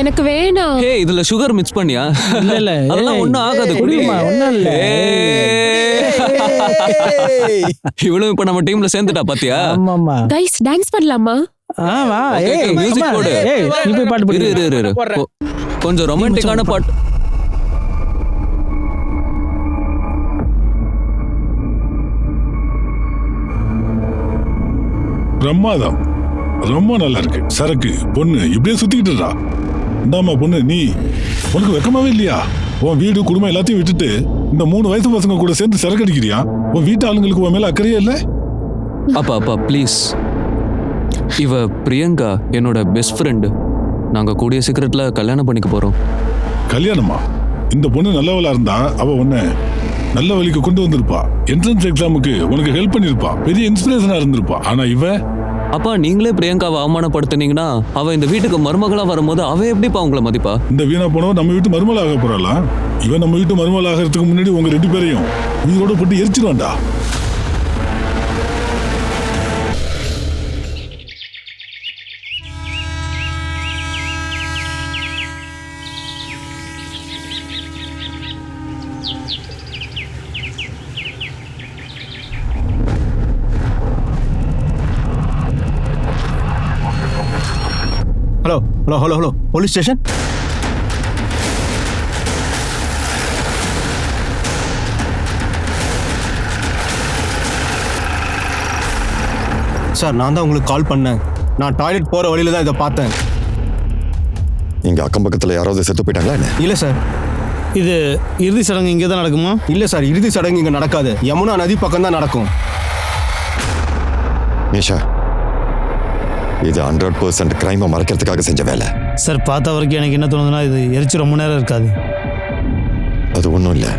எனக்கு வேணாம். ஏய் இதுல சுகர் மிக்ஸ் பண்ணியா? இல்ல அதெல்லாம் ஒண்ணும் ஆகாது, குடிமா. ஒண்ணும் இல்ல. இவளும் இப்ப நம்ம டீம்ல சேர்ந்துட்டா பாத்தியா? ஆமாமா. கைஸ் டான்ஸ் பண்ணலாமா? வா. ஏய் மியூசிக் போடு. ஏய் நீ போய் பாட்டு போடு. இரு. கொஞ்சம் ரொமான்டிக்கான பாட்டு. பிரமாதம், ரொம்ப நல்லா இருக்கு. சரக்கு பொண்ணு இப்படியே சுத்திக்கிட்டுறா. இந்தாமா பொண்ணு, நீ உனக்கு வெக்கமாவே இல்லையா? உன் வீடு குடும்பம் எல்லாத்தையும் விட்டுட்டு இந்த 3 வயசு பசங்க கூட சேர்ந்து சரக்கு அடிக்கிறியா? உன் வீட்டு ஆளுங்களுக்கு உன் மேல அக்கறையே இல்ல? அப்பா ப்ளீஸ். இவ பிரியங்கா என்னோட பெஸ்ட் ஃப்ரெண்டு. நாங்க கூடிய சீக்கிரத்துல கல்யாணம் பண்ணிக்க போறோம். கல்யாணமா? இந்த பொண்ணு நல்லவளா இருந்தா அவ உன்னை நல்ல வழிக்கு கொண்டு வந்திருப்பா. என்ட்ரன்ஸ் எக்ஸாமுக்கு உனக்கு ஹெல்ப் பண்ணிருப்பா. பெரிய இன்ஸ்பிரேஷனா இருந்திருப்பா. ஆனா இவ அப்பா, நீங்களே பிரியங்காவை அவமானப்படுத்தினீங்கன்னா அவ இந்த வீட்டுக்கு மருமகளா வரும்போது அவ எப்படிப்பா உங்களை மதிப்பா? இந்த வீணா போனவ நம்ம வீட்டு மருமலாக போறாளா? இவன் நம்ம வீட்டு மருமலாகிறதுக்கு முன்னாடி உங்க 2 பேரையும் உயிரோட போட்டு எரிச்சிருவான்டா. Hello police station. சார், நான் தான் உங்களுக்கு கால் பண்ணேன். நான் டாய்லெட் போற வழியில தான் இதை பார்த்தேன். இங்க அக்கம் பக்கத்துல யாராவது செத்து போயிட்டாங்களா என்ன? இல்ல சார். இது இறுதி சடங்கு இங்கே தான் நடக்குமா? இல்ல சார், இறுதி சடங்கு இங்க நடக்காது. யமுனா நதி பக்கம் தான் நடக்கும். நிஷா, இது 100% கிரைமை மறைக்கிறதுக்காக செஞ்ச வேலை. சார், பார்த்த வரைக்கும் எனக்கு என்ன தோணுதுன்னா இது எரிச்சு ரொம்ப நேரம் இருக்காது. அது ஒன்றும் இல்லை,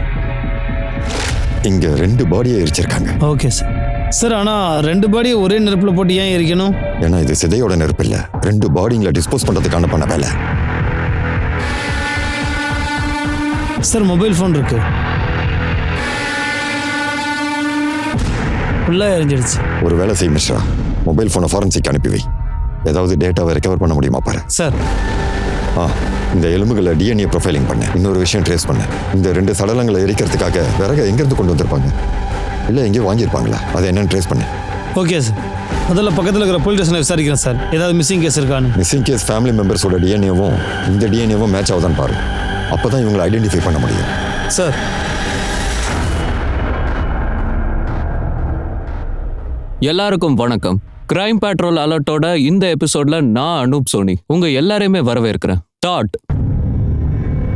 இங்க 2 பாடியை எரிச்சிருக்காங்க. Okay sir. சார், ஆனால் 2 பாடியை ஒரே நெருப்பில் போட்டு ஏன் எரிக்கணும்? ஏன்னா இது சிதையோட நெருப்பு இல்லை, 2 பாடிங்களை டிஸ்போஸ் பண்றதுக்கான பண்ண வேலை. சார், மொபைல் ஃபோன் இருக்கு, ஃபுல்லாக எரிஞ்சிடுச்சு. ஒரு வேலை செய் மிஸ்ரா, மொபைல் ஃபோனை ஃபாரன்சிக் அனுப்பி வை. ஏதாவது டேட்டாவை ரெக்கவர் பண்ண முடியுமா பாரு. சார், இந்த எலும்புகளை டிஎன்ஏ ப்ரொஃபைலிங் பண்ண. இன்னொரு விஷயம் ட்ரேஸ் பண்ண. இந்த 2 சடலங்களை எரிக்கிறதுக்காக விறகு எங்கேருந்து கொண்டு வந்திருப்பாங்க? இல்லை எங்கேயும் வாங்கியிருப்பாங்களா? அதை என்னன்னு ட்ரேஸ் பண்ணு. Okay sir. முதல்ல பக்கத்தில் இருக்கிற போலீஸ் ஸ்டேஷனை விசாரிக்கிறேன் சார். ஏதாவது மிஸ்ஸிங் கேஸ் இருக்கான்னு. மிஸ்ஸிங் கேஸ் ஃபேமிலி மெம்பர்ஸோட டிஎன்ஏவும் இந்த டிஎன்ஏவும் மேட்ச் ஆகுதான்னு பாரு. அப்போ தான் இவங்களை ஐடென்டிஃபை பண்ண முடியும். சார், எல்லாருக்கும் வணக்கம். கிரைம் பேட்ரோல் அலர்ட்டோட இந்த எபிசோட்ல நான் அனூப் சோனி உங்க எல்லாரையுமே வரவேற்கிறேன்.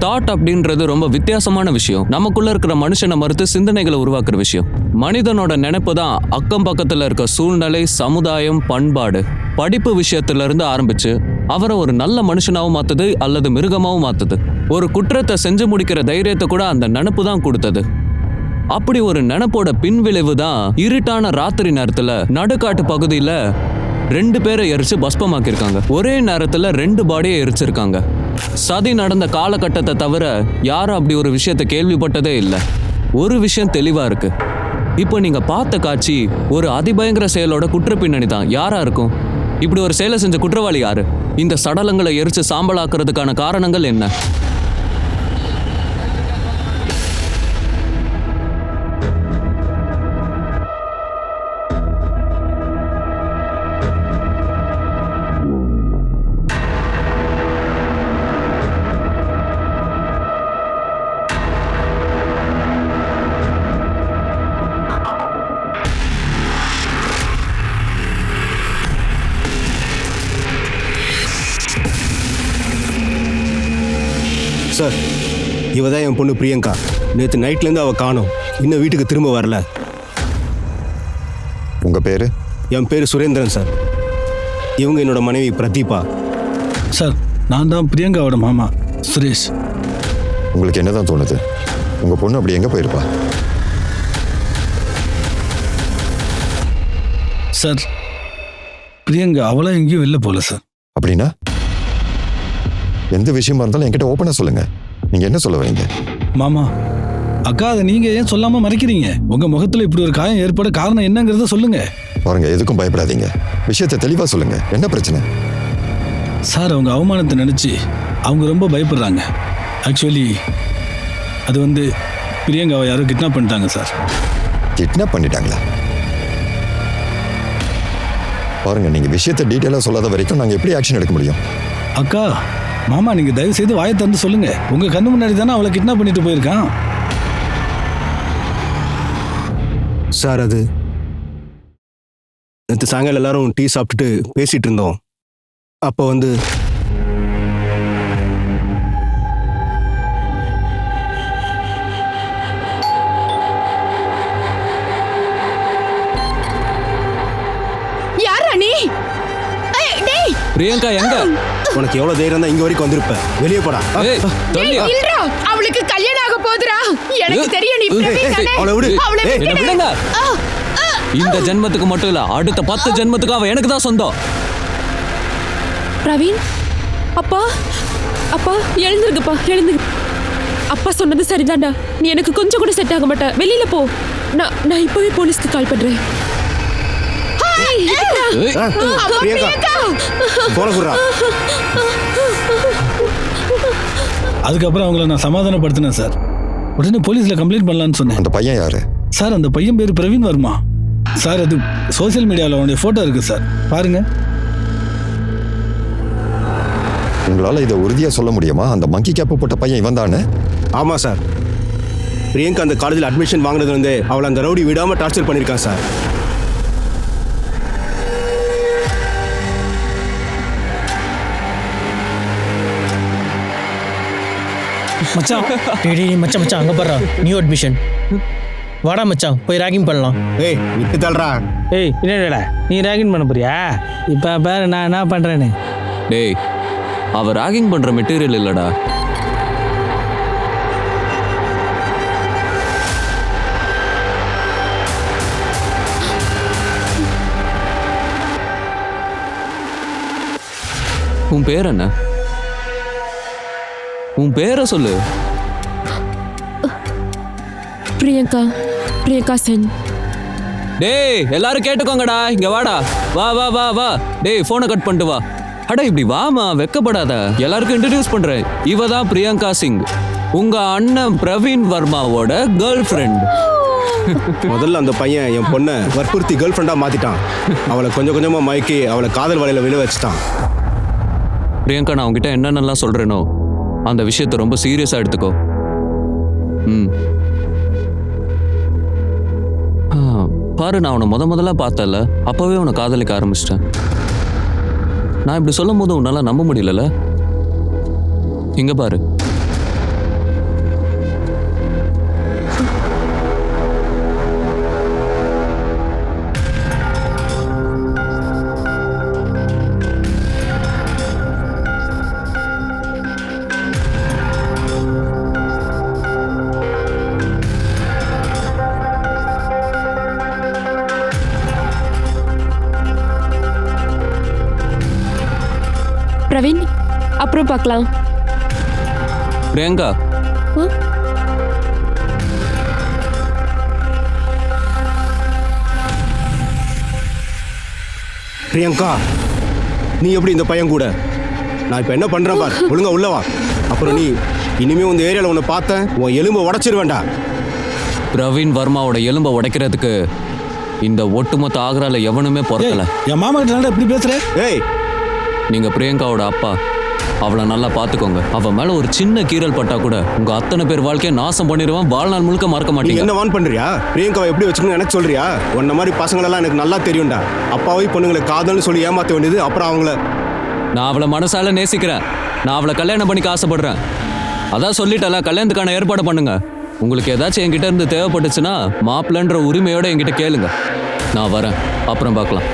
தாட் அப்படின்றது ரொம்ப வித்தியாசமான விஷயம். நமக்குள்ள இருக்கிற மனுஷனை மறுத்து சிந்தனைகளை உருவாக்குற விஷயம். மனிதனோட நினைப்பு தான் அக்கம் பக்கத்துல இருக்க சூழ்நிலை, சமுதாயம், பண்பாடு, படிப்பு விஷயத்துல இருந்து ஆரம்பிச்சு அவரை ஒரு நல்ல மனுஷனாவும் மாத்துது அல்லது மிருகமாவும் மாத்துது. ஒரு குற்றத்தை செஞ்சு முடிக்கிற தைரியத்தை கூட அந்த நினைப்பு தான் கொடுத்தது. அப்படி ஒரு நினைப்போட பின்விளைவு தான் இருட்டான ராத்திரி நேரத்துல நடுக்காட்டு பகுதியில 2 பேரை எரிச்சு பஸ்பமாக்கியிருக்காங்க. ஒரே நேரத்துல 2 பாடியை எரிச்சிருக்காங்க. சதி நடந்த காலகட்டத்தை தவிர யாரும் அப்படி ஒரு விஷயத்தை கேள்விப்பட்டதே இல்லை. ஒரு விஷயம் தெளிவா இருக்கு, இப்போ நீங்க பார்த்த காட்சி ஒரு அதிபயங்கர செயலோட குற்ற பின்னணி தான். யாரா இருக்கும்? இப்படி ஒரு செயலை செஞ்ச குற்றவாளி யாரு? இந்த சடலங்களை எரிச்சு சாம்பலாக்குறதுக்கான காரணங்கள் என்ன? சார், இவ தான் என் பொண்ணு பிரியங்கா. நேற்று நைட்லேருந்து அவள் காணோம். இன்னும் வீட்டுக்கு திரும்ப வரல. உங்க பேரு? என் பேர் சுரேந்திரன் சார். இவங்க என்னோட மனைவி பிரதீபா. சார், நான் தான் பிரியங்காவோட மாமா சுரேஷ். உங்களுக்கு என்னதான் தோணுது? உங்க பொண்ணு அப்படி எங்க போயிருப்பா? சார், பிரியங்கா அவளா எங்கேயும் வெளில போகல சார். அப்படின்னா எந்த விஷயமா இருந்தாலும் என்கிட்ட ஓப்பனா சொல்லுங்க. நீங்க என்ன சொல்ல வரீங்க? மாமா, அக்கா, அதை நீங்க ஏன் சொல்லாம மறைக்கிறீங்க? உங்க முகத்துல இப்படி ஒரு காயம் ஏற்பட காரணம் என்னங்கிறத சொல்லுங்க. பாருங்க, எதுக்கும் பயப்படாதீங்க. விஷயத்தை தெளிவா சொல்லுங்க. என்ன பிரச்சனை? சார், அவங்க அவமானத்தை நினைச்சு அவங்க ரொம்ப பயப்படுறாங்க. ஆக்சுவலி அது வந்து பிரியங்காவை யாரோ கிட்னாப் பண்ணிட்டாங்க சார். கிட்னாப் பண்ணிட்டாங்களா? பாருங்க, நீங்க விஷயத்தை டீட்டெயிலாக சொல்லாத வரைக்கும் நாங்கள் எப்படி ஆக்ஷன் எடுக்க முடியும்? அக்கா, மாமா நீங்கள் தயவு செய்து வாயை திறந்து சொல்லுங்க. உங்கள் கண்ணு முன்னாடி தானே அவளை கிட்னாப் பண்ணிட்டு போயிருக்கான். சார் அது நேற்று சாயங்காலம் எல்லாரும் டீ சாப்பிட்டுட்டு பேசிட்டு இருந்தோம். அப்போ வந்து யாரா நீ? டேய் பிரியங்கா எங்க? உனக்கு எவ்வளவு தைரியம் தான் இங்க வரைக்கும் வந்திருப்ப? வெளியே போடா. ஏய், தள்ளியா? இல்லடா, அவளுக்கு கல்யாணம் ஆக போகுதுடா. எனக்கு தெரியும் நீ பிரவீன் தானே. அவளை விடு. அவளை ஏய், என்ன விடுங்க. இந்த ஜென்மத்துக்கு மட்டும் இல்ல, அடுத்த 10 ஜென்மத்துக்கு அவ எனக்கு தான் சொந்தம். பிரவீன், அப்பா அப்பா எழுந்திருக்குப்பா, எழுந்திரு. அப்பா சொன்னது சரிதான்டா. நீ எனக்கு கொஞ்சம் கூட செட் ஆக மாட்ட. வெளியில போ. நான் இப்பவே போலீஸ்க்கு கால் பண்றேன். ஹாய், ஏய், பிரியங்கா போன குடுறா. அதுக்கப்புறம் அவங்கள நான் சமாதானப்படுத்தினேன் சார். உடனே போலீஸில் கம்ப்ளைண்ட் பண்ணலான்னு சொன்னேன். அந்த பையன் யாரு? சார் அந்த பையன் பேர் பிரவீன் வர்மா சார். அது சோசியல் மீடியாவில் அவனுடைய ஃபோட்டோ இருக்கு சார், பாருங்க. உங்களால இதை உறுதியா சொல்ல முடியுமா? அந்த மங்கி கேப் போட்ட பையன் இவன் தானே? ஆமா சார். பிரியங்கா அந்த காலேஜில் அட்மிஷன் வாங்கினதுல இருந்து அவளை அந்த ரவுடி விடாம டார்ச்சர் பண்ணியிருக்கான் சார். மச்சான், டேய் மச்சான் அங்கே பாரு, நியூ அட்மிஷன். வாடா மச்சான், போய் ராகிங் பண்ணலாம். ஏய் விட்டு தள்ளுறா. ஏய் என்னடா நீ ராகிங் பண்ண போறியா? இப்போ பாரு நான் என்ன பண்ணுறேன்னு. டேய், அவ ராகிங் பண்ற மெட்டீரியல் இல்லடா. உன் பேர் என்ன? உன் பேரை சொல்லு. பிரியங்கா சென். டேய், எல்லாரும் கேட்டுக்கோங்கடா, இங்க வாடா. வா வா வா வா. டேய், போனை கட் பண்ணிட்டு வா. அட இப்படி வாமா, வெக்கப்படாத. எல்லாருக்கும் இன்ட்ரடியூஸ் பண்றேன். இவ தான் பிரியங்கா சிங், உங்க அண்ணன் பிரவீன் வர்மாவோட கேர்ள் ஃப்ரெண்ட். முதல்ல அந்த பையன் என் பொண்ணை வற்புறுத்தி கேர்ள் ஃப்ரெண்டா மாத்திட்டான். அவளை கொஞ்சம் கொஞ்சமா மயக்கி அவளை காதல் வலையில விழ வச்சுட்டான். பிரியங்கா, நான் உங்ககிட்ட என்னென்னலாம் சொல்றேனோ அந்த விஷயத்தை ரொம்ப சீரியஸா எடுத்துக்கோ. பாரு, நான் உன்னை முதல்ல பார்த்தல, அப்பவே உன்னை காதலிக்க ஆரம்பிச்சிட்டேன். நான் இப்படி சொல்லும் போது உன்னால நம்ப முடியல. இங்க பாரு, பிரவீன், அப்புறம் பார்க்கலாம். பிரியங்கா, பிரியங்கா, நீ எப்படி இந்த பையன் கூட? நான் இப்ப என்ன பண்றேன் பார், ஒழுங்கா உள்ளவா. அப்புறம் நீ இனிமே இந்த ஏரியால உன்னை பார்த்தேன், உன் எலும்பை உடைச்சிருவேண்டா. பிரவீன் வர்மாவோட எலும்பை உடைக்கிறதுக்கு இந்த ஒட்டுமொத்த ஆக்ரால எவனுமே பொறுக்கல. என் மாமா கிட்ட எப்படி பேசுற? ஏய், நீங்க பிரியங்காவோட அப்பா, அவளை நல்லா பாத்துக்கோங்க. அவ மேல ஒரு சின்ன கீறல் பட்டா கூட உங்க அத்தனை பேர் வாழ்க்கையை நாசம் பண்ணிடுவான். வாழ்நாள் முழுக்க மறக்க நீ மாட்டீங்க. என்ன வான் பண்றியா? பிரியங்காவை எப்படி வச்சுக்கணும் எனக்கு சொல்றியா? உன்ன மாதிரி பசங்களெல்லாம் எனக்கு நல்லா தெரியும்டா. அப்பாவை பொண்ணுங்களை காதல்னு சொல்லி ஏமாத்த வேண்டியது, அப்புறம் அவங்கள. நான் அவளை மனசால நேசிக்கிறேன். நான் அவளை கல்யாணம் பண்ணிக்க ஆசைப்படுறேன். அதான் சொல்லிட்டல, கல்யாணத்துக்கான ஏற்பாடு பண்ணுங்க. உங்களுக்கு ஏதாச்சும் என்கிட்ட இருந்து தேவைப்பட்டுச்சுன்னா மாப்பிள்ளன்ற உரிமையோட என்கிட்ட கேளுங்க. நான் வரேன், அப்புறம் பார்க்கலாம்.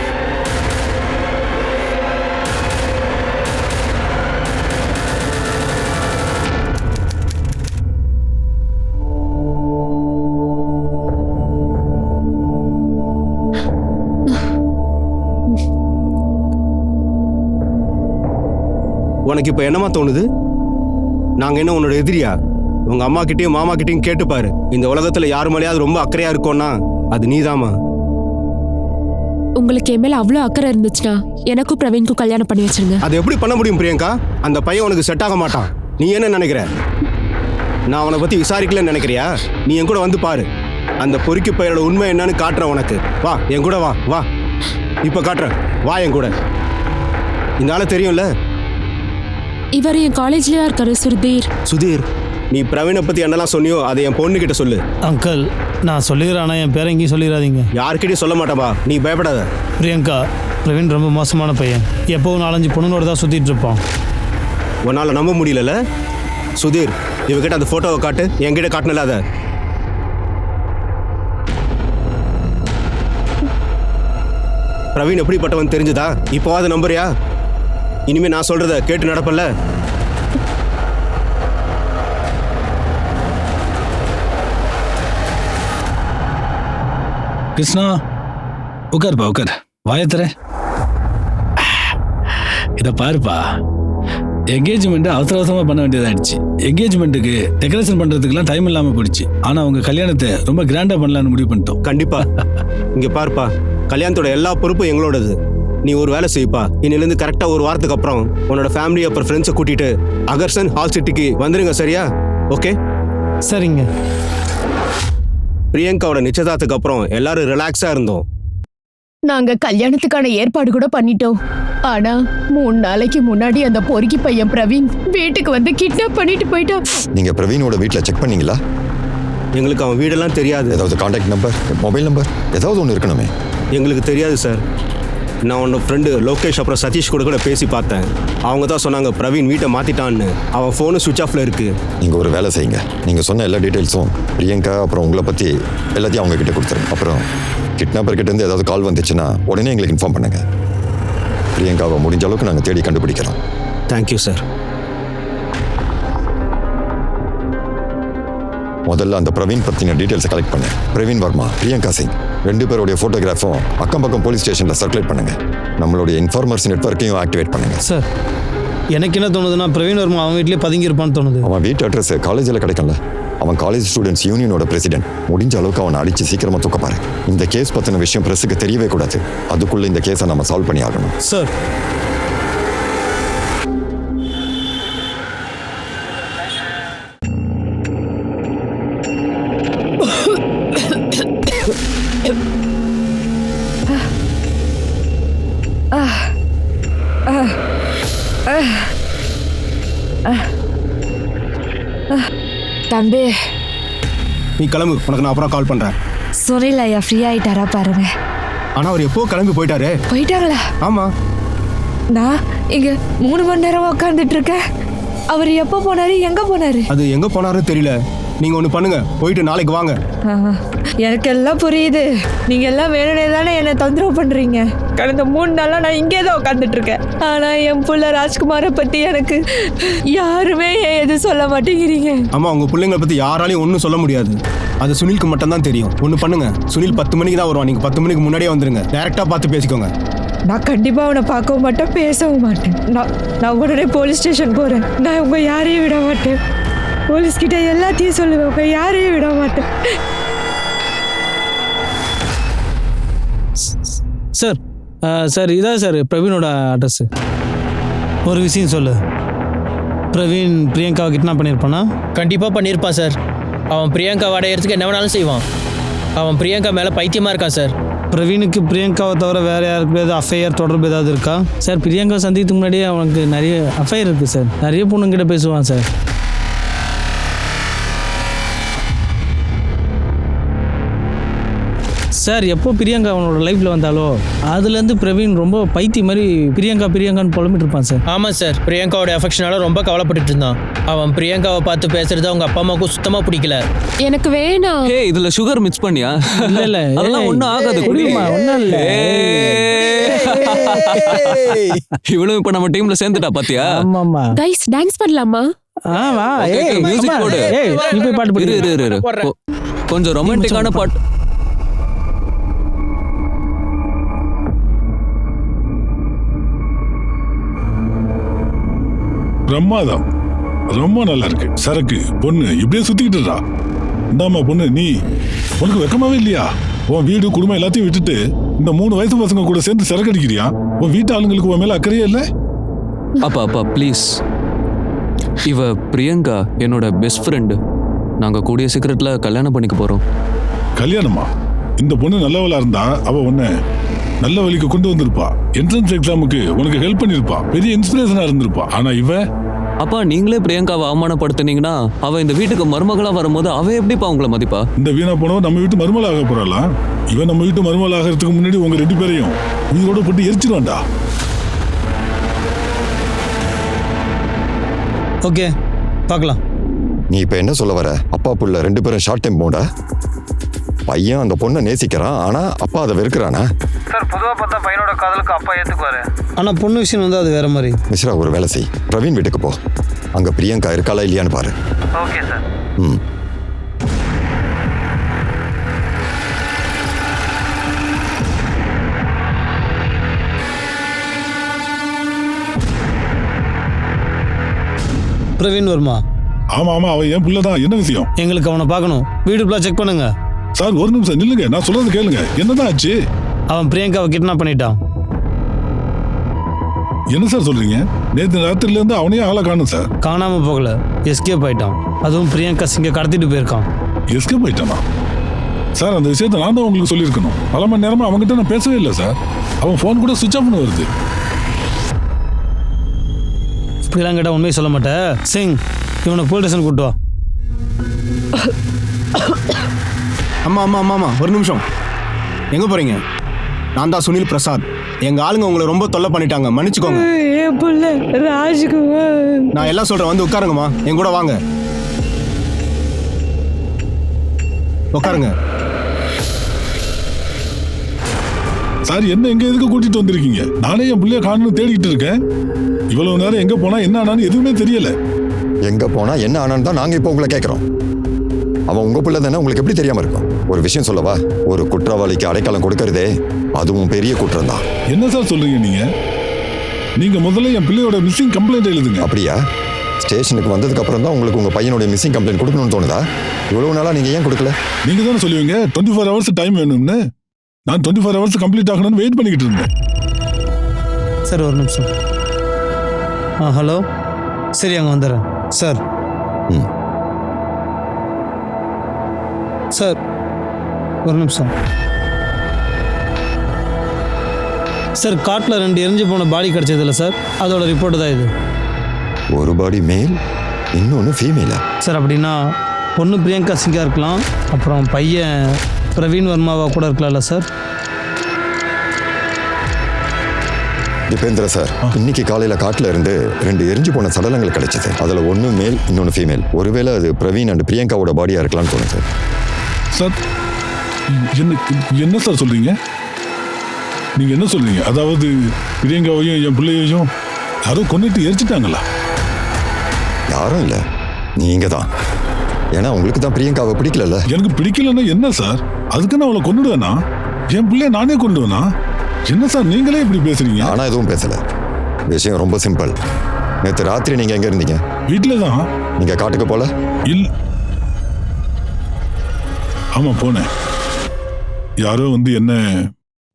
உனக்கு இப்ப என்னமா தோணுது? நாங்க என்ன உன்னோட எதிரியா? உங்க அம்மா கிட்டயும் மாமா கிட்டயும் கேட்டுப்பாரு. இந்த உலகத்துல யாரு மேலேயாவது ரொம்ப அக்கறையா இருக்கோம்னா அது நீதாமா. உங்களுக்கு என் மேல அவ்வளோ அக்கறை இருந்துச்சுன்னா எனக்கும் பிரவீனுக்கும் கல்யாணம் பண்ணி வச்சிருங்க. அதை எப்படி பண்ண முடியும் பிரியங்கா? அந்த பையன் உனக்கு செட் ஆக மாட்டான். நீ என்ன நினைக்கிற? நான் அவனை பத்தி விசாரிக்கலன்னு நினைக்கிறியா? நீ என் கூட வந்து பாரு. அந்த பொறுக்கி பையனோட உண்மை என்னன்னு காட்டுறேன் உனக்கு. வா என் கூட, வா வா, இப்ப காட்டுறேன், வா என் கூட. இந்த ஆளை தெரியும்ல? இவர் என் காலேஜ்ல இருக்காரு, சுதீர். சுதீர், நீ பிரவீனை பத்தி என்னெல்லாம் சொன்னியோ அதை என் பொண்ணு கிட்ட சொல்லு. அங்கிள், நான் சொல்லிடுறேன், ஆனால் என் பேரை எங்கேயும் சொல்லிடாதீங்க. யாருக்கிட்டையும் சொல்ல மாட்டேப்பா, நீ பயப்படாத. பிரியங்கா, பிரவீன் ரொம்ப மோசமான பையன். எப்போவும் 4-5 பொண்ணுங்களோட தான் சுற்றிட்டு இருப்பான். உன்னால நம்ப முடியல. சுதீர், இவகிட்ட அந்த போட்டோவை காட்டு. என்கிட்ட காட்டினல அதை. பிரவீன் எப்படிப்பட்டவன் தெரிஞ்சுதா? இப்போவாது நம்புறியா? இனிமே நான் சொல்றத கேட்டு நடப்பல்ல? கிருஷ்ணா, உட்காருப்பா, உட்கார். வாயத்தர. இதை பாருப்பா, என்கேஜ்மெண்ட் அவசர அவசரமாக பண்ண வேண்டியதாகிடுச்சு. என்கேஜ்மெண்ட்டுக்கு டெக்கரேஷன் பண்ணுறதுக்குலாம் டைம் இல்லாமல் போயிடுச்சு. ஆனால் அவங்க கல்யாணத்தை ரொம்ப கிராண்டாக பண்ணலான்னு முடிவு பண்ணிட்டோம். கண்டிப்பா. இங்கே பாருப்பா, கல்யாணத்தோட எல்லா பொறுப்பும் எங்களோடது. நீ ஒரு வேலை செய்ப்பா. இன்னிலேருந்து கரெக்டாக ஒரு வாரத்துக்கு அப்புறம் உன்னோட ஃபேமிலி அப்புறம் ஃப்ரெண்ட்ஸை கூட்டிட்டு அகர்சன் ஹால் சிட்டிக்கு வந்துருங்க, சரியா? ஓகே? சரிங்க. பிரியங்காவோட நிச்சயதார்த்தத்துக்கு அப்புறம் எல்லாரும் ரிலாக்ஸா இருந்தோம். நாங்க கல்யாணத்துக்கான ஏற்பாடு கூட பண்ணிட்டோம். ஆனா 3 நாளைக்கு முன்னாடி அந்த பொறுக்கி பையன் பிரவீன் வீட்டுக்கு வந்து கிட்னாப் பண்ணிட்டு போயிட்டான். நீங்க பிரவீனோட வீட்டில் செக் பண்ணீங்களா? எங்களுக்கு அவன் வீடெல்லாம் தெரியாது. ஏதாவது கான்டாக்ட் நம்பர், மொபைல் நம்பர் ஏதாவது ஒன்று இருக்கணுமே. எங்களுக்கு தெரியாது சார். நான் உன்னோட ஃப்ரெண்டு லோகேஷ் அப்புறம் சதீஷ் கூட பேசி பார்த்தேன். அவங்க தான் சொன்னாங்க பிரவீன் வீட்டை மாத்திட்டான்னு. அவன் ஃபோனு சுவிட்ச் ஆஃப்ல இருக்கு. நீங்கள் ஒரு வேலை செய்யுங்க. நீங்கள் சொன்ன எல்லா டீட்டெயில்ஸும் பிரியங்கா அப்புறம் உங்களை பற்றி எல்லாத்தையும் அவங்க கிட்ட கொடுத்துருங்க. அப்புறம் கிட்னாப்பர் கிட்ட இருந்து ஏதாவது கால் வந்துச்சுன்னா உடனே எங்களுக்கு இன்ஃபார்ம் பண்ணுங்க. பிரியங்காவை முடிஞ்ச அளவுக்கு நாங்கள் தேடி கண்டுபிடிக்கிறோம். Thank you sir. முதல்ல அந்த பிரவீன் பற்றின டீட்டெயில்ஸை கலெக்ட் பண்ணேன். பிரவீன் வர்மா, பிரியங்கா சிங் 2 பேருடைய ஃபோட்டோகிராஃபும் அக்கம் பக்கம் போலீஸ் ஸ்டேஷனில் சர்க்குலேட் பண்ணுங்க. நம்மளுடைய இன்ஃபார்மர்ஸ் நெட்வொர்க்கையும் ஆக்டிவேட் பண்ணுங்க. சார், எனக்கு என்ன தோணுதுன்னா பிரவீன் வர்மா அவன் வீட்லேயே பதுங்கியிருப்பான்னு தோணுது. அவன் வீட்டு அட்ரஸ் காலேஜில் கிடைக்கல. அவன் காலேஜ் ஸ்டூடெண்ட்ஸ் யூனியனோட பிரசிடென்ட். முடிஞ்ச அளவுக்கு அவனை அடிச்சு சீக்கிரமாக தூக்கப்பாரு. இந்த கேஸ் பற்றின விஷயம் பிரஸுக்கு தெரியவே கூடாது. அதுக்குள்ளே இந்த கேஸை நம்ம சால்வ் பண்ணி ஆகணும். சார், தம்பி, நீ கிளம்பு, உனக்கு நான் அப்புறம் கால் பண்றேன். சுனில் ஐயா ஃப்ரீ ஆயிட்டாரா பாருங்க. ஆனா அவர் எப்போ கிளம்பி போயிட்டாரு? போயிட்டாங்களா? ஆமா. நான் இங்க 3 மணி நேரம் உட்காந்துட்டு இருக்கேன். அவர் எப்போ போனாரு, எங்க போனாரு? அது எங்க போனாருன்னு தெரியல. நீங்க ஒண்ணு பண்ணுங்க, போயிட்டு நாளைக்கு வாங்க. எனக்கு எல்லாம் புரியுது. நீங்க எல்லாம் வேணுனே தானே என்னை தொந்தரவு பண்றீங்க. கடந்த 3 நாளா நான் இங்கே தான் உட்காந்துட்டு இருக்கேன். ஆனா என் புள்ள ராஜ்குமாரை பத்தி எனக்கு யாருமே எதுவும் சொல்ல மாட்டேங்கிறீங்க. ஆமா, உங்க பிள்ளைங்களை பத்தி யாராலையும் ஒன்றும் சொல்ல முடியாது. அது சுனிலுக்கு மட்டும் தான் தெரியும். ஒன்று பண்ணுங்க, சுனில் 10 மணிக்கு தான் வருவான். நீங்க 10 மணிக்கு முன்னாடியே வந்துருங்க. டைரக்டா பார்த்து பேசிக்கோங்க. நான் கண்டிப்பா அவனை பார்க்கவும் மாட்டேன், பேசவும் மாட்டேன். நான் உடனே போலீஸ் ஸ்டேஷன் போறேன். நான் உங்க யாரையும் விட மாட்டேன். போலீஸ் கிட்ட எல்லாத்தையும் சொல்லுவேன். உங்க யாரையும் விட மாட்டேன். சார், சார் இதான் சார் பிரவீனோட அட்ரஸ். ஒரு விஷயம் சொல்லு. பிரவீன் பிரியங்காவை கிட்னாப் பண்ணியிருப்பானா? கண்டிப்பாக பண்ணியிருப்பான் சார். அவன் பிரியங்கா அடையிறதுக்கு என்ன வேணாலும் செய்வான். அவன் பிரியங்கா மேலே பைத்தியமாக இருக்கான் சார். பிரவீனுக்கு பிரியங்காவை தவிர வேறு யாருக்கு ஏதாவது அஃபையர் தொடர்பு ஏதாவது இருக்கா? சார், பிரியங்கா சந்திக்கிறதுக்கு முன்னாடியே அவனுக்கு நிறைய அஃபையர் இருக்குது சார். நிறைய பொண்ணுங்கிட்ட பேசுவான் சார். சார், எப்போ பிரியங்கா அவனோட லைஃப்பில் வந்தாலோ அதுலேருந்து பிரவீன் ரொம்ப பைத்தி மாதிரி பிரியங்கான்னு புலம்பிட்டு இருப்பான் சார். ஆமாம் சார், பிரியங்காவோட அஃபெக்ஷனால ரொம்ப கவலைப்பட்டுட்டு இருந்தான். அவன் பிரியங்காவை பார்த்து பேசுறது அவங்க அப்பா அம்மாவுக்கும் சுத்தமாக பிடிக்கல. எனக்கு வேணாம். ஹே, இதுல சுகர் மிக்ஸ் பண்ணியா? இல்ல அதெல்லாம் ஒன்றும் ஆகாது. குடிமா, ஒன்றும் இல்லை. இவனும் இப்ப நம்ம டீம்ல சேர்ந்துட்டா பாத்தியா? ஆமாம்மா. கைஸ், டான்ஸ் பண்ணலாமா? வா. மியூசிக் போடு. நீ போய் பாட்டு போடு. இரு. கொஞ்சம் ரொமான்டிக்கான பாட்டு. பிரமாதம், ரொம்ப நல்லா இருக்கு. சரக்கு பொண்ணு இப்படியே சுத்திக்கிட்டுறா. இந்தாமா பொண்ணு, நீ உனக்கு வெக்கமாவே இல்லையா? உன் வீடு குடும்பம் எல்லாத்தையும் விட்டுட்டு இந்த 3 வயசு பசங்க கூட சேர்ந்து சரக்கு அடிக்கிறியா? உன் வீட்டு ஆளுங்களுக்கு உன் மேல அக்கறையே இல்லை? அப்பா ப்ளீஸ். இவ பிரியங்கா என்னோட பெஸ்ட் ஃப்ரெண்டு. நாங்க கூடிய சீக்கிரத்துல கல்யாணம் பண்ணிக்க போறோம். கல்யாணமா? இந்த பொண்ணு நல்லவளா இருந்தா அவ உன்னை நல்ல வழிக்கு கொண்டு வந்திருப்பா. என்ட்ரன்ஸ் எக்ஸாமுக்கு உனக்கு ஹெல்ப் பண்ணிருப்பா. பெரிய இன்ஸ்பிரேஷனா இருந்திருப்பா. ஆனா இவ அப்பா, நீங்களே பிரியங்காவை அவமானப்படுத்தினீங்கன்னா அவ இந்த வீட்டுக்கு மருமகளா வரும்போது அவ எப்படிப்பா உங்களை மதிப்பா? இந்த வீணா போனவ நம்ம வீட்டு மருமகள் ஆக போறாளா? இவன் நம்ம வீட்டு மருமகள் ஆகிறதுக்கு முன்னாடி உங்க 2 பேரையும் உயிரோட போட்டு எரிச்சிருவான்டா. ஓகே, பார்க்கலாம். நீ இப்போ என்ன சொல்ல வர? அப்பா புள்ள 2 பேரும் ஷார்ட் டைம் போண்டா. பையன் அந்த பொண்ணை நேசிக்கிறான், ஆனா அப்பா அதை வெறுக்கிறானா? சார் பொதுவாக பார்த்தா பையனோட காதலுக்கு அப்பா ஏற்றுக்குவாரு. ஆனால் பொண்ணு விஷயம் வந்து அது வேற மாதிரி. மிஸ்ரா, ஒரு வேலை செய். பிரவீன் வீட்டுக்கு போ. அங்க பிரியங்கா இருக்காளா இல்லையான்னு பாரு. Okay sir. ம். பிரவீன் வர்மா. ஆமா அவன் என் பிள்ளைதான். என்ன விஷயம்? எங்களுக்கு அவனை பார்க்கணும். வீடு ஃபுல்லாக செக் பண்ணுங்க. சார் ஒரு நிமிஷம் நில்லுங்க, நான் சொல்றது கேளுங்க. என்னதான் ஆச்சு? அவன் பிரியங்காவை கிட்னாப் பண்ணிட்டான். என்ன சார் சொல்றீங்க? நேற்று ராத்திரில இருந்து அவனையே ஆளை காணும் சார். காணாம போகல, எஸ்கேப் ஆயிட்டான். அதுவும் பிரியங்கா சிங்க கடத்திட்டு போயிருக்கான். எஸ்கேப் ஆயிட்டானா? சார் அந்த விஷயத்தை நான் தான் உங்களுக்கு சொல்லியிருக்கணும். பல மணி நேரமா அவங்ககிட்ட நான் பேசவே இல்லை சார். அவன் ஃபோன் கூட சுவிட்ச் ஆஃப்னு வருது. இப்படிலாம் கேட்டால் உண்மையை சொல்ல மாட்டேன். சிங், இவனை போலீஸ் ஸ்டேஷன் கூட்டு வா. அம்மா ஒரு நிமிஷம். எங்க போறீங்க? நான் தான் சுனில் பிரசாத். எங்க ஆளுங்க உங்களை ரொம்ப தொல்லை பண்ணிட்டாங்க, மன்னிச்சுக்கோங்க. என் புள்ள ராஜ்குமார். நான் எல்லாம் சொல்றேன், வந்து உட்காருங்கம்மா. என் கூட வாங்க, உட்காருங்க. சார் என்ன எங்க எதுக்கு கூட்டிட்டு வந்திருக்கீங்க? நானே என் பிள்ளைய காணணும் தேடிக்கிட்டு இருக்கேன். இவ்வளவு நேரம் எங்க போனா என்ன ஆனான்னு எதுவுமே தெரியல. எங்க போனா என்ன ஆனான்னு தான் நாங்க இப்போ உங்களை கேட்கிறோம். அவன் உங்க பிள்ளை தானே, உங்களுக்கு எப்படி தெரியாம இருக்கும்? ஒரு விஷயம் சொல்லவா? ஒரு குற்றவாளிக்கு அடைக்கலம் கொடுக்கறதே அதுவும் பெரிய குற்றம் தான். என்ன சார் சொல்றீங்க நீங்க முதல்ல என் பிள்ளையோட மிஸ்ஸிங் கம்ப்ளைண்ட் எழுதுங்க. அப்படியா? ஸ்டேஷனுக்கு வந்ததுக்கு அப்புறம் தான் உங்களுக்கு உங்க பையனுடைய மிஸ்ஸிங் கம்ப்ளைண்ட் கொடுக்கணும்னு தோணுதா? இவ்வளவு நாளா நீங்க ஏன் கொடுக்கல? நீங்க தானே சொல்லுவீங்க 24 ஹவர்ஸ் டைம் வேணும்னு. நான் 24 ஹவர்ஸ் கம்ப்ளீட் ஆகணும்னு வெயிட் பண்ணிக்கிட்டு இருந்தேன். சார் ஒரு நிமிஷம். ஹலோ. சரி, அங்கே வந்துடுறேன் சார். ம். சார் ஒரு நிமிஷம். சார், காட்டில் 2 எரிஞ்சு போன பாடி கிடச்சதில்ல சார், அதோட ரிப்போர்ட் தான் இது. ஒரு பாடி மேல், இன்னொன்று ஃபீமேலா? சார் அப்படின்னா பொண்ணு பிரியங்கா சிங்கா இருக்கலாம், அப்புறம் பையன் பிரவீன் வர்மாவா கூட இருக்கலாம்ல சார்? திபேந்திர சார், இன்னைக்கு காலையில காட்டுல இருந்து 2 எரிஞ்சு போன சடலங்கள் கிடைச்சது. அதுல ஒன்னு மேல், இன்னொன்னு ஃபீமேல். ஒருவேளை அது பிரவீன் அண்ட் பிரியங்காவோட பாடியா இருக்கலாம்னு தோணுது. சார் என்ன சார் சொல்றீங்க? நீங்க என்ன சொல்றீங்க? அதாவது பிரியங்காவையும் என் பிள்ளையையும் யாரோ கொன்னுட்டு எரிச்சிட்டாங்களா? யாரும் இல்ல, நீங்க தான். ஏன்னா உங்களுக்கு தான் பிரியங்காவை பிடிக்கல. எனக்கு பிடிக்கலன்னா என்ன சார்? அதுக்கு நான் அவளை கொன்னுடுவேனா? என் பிள்ளைய நானே கொண்டுவேனா? என்ன சார் நீங்களே இப்படி பேசுறீங்க? ஆனா எதுவும் பேசல. விஷயம் ரொம்ப சிம்பிள். நேற்று ராத்திரி நீங்க எங்க இருந்தீங்க? வீட்டுல தான். நீங்க காட்டுக்கு போல? இல்ல. ஆமா போனேன். யாரோ வந்து என்ன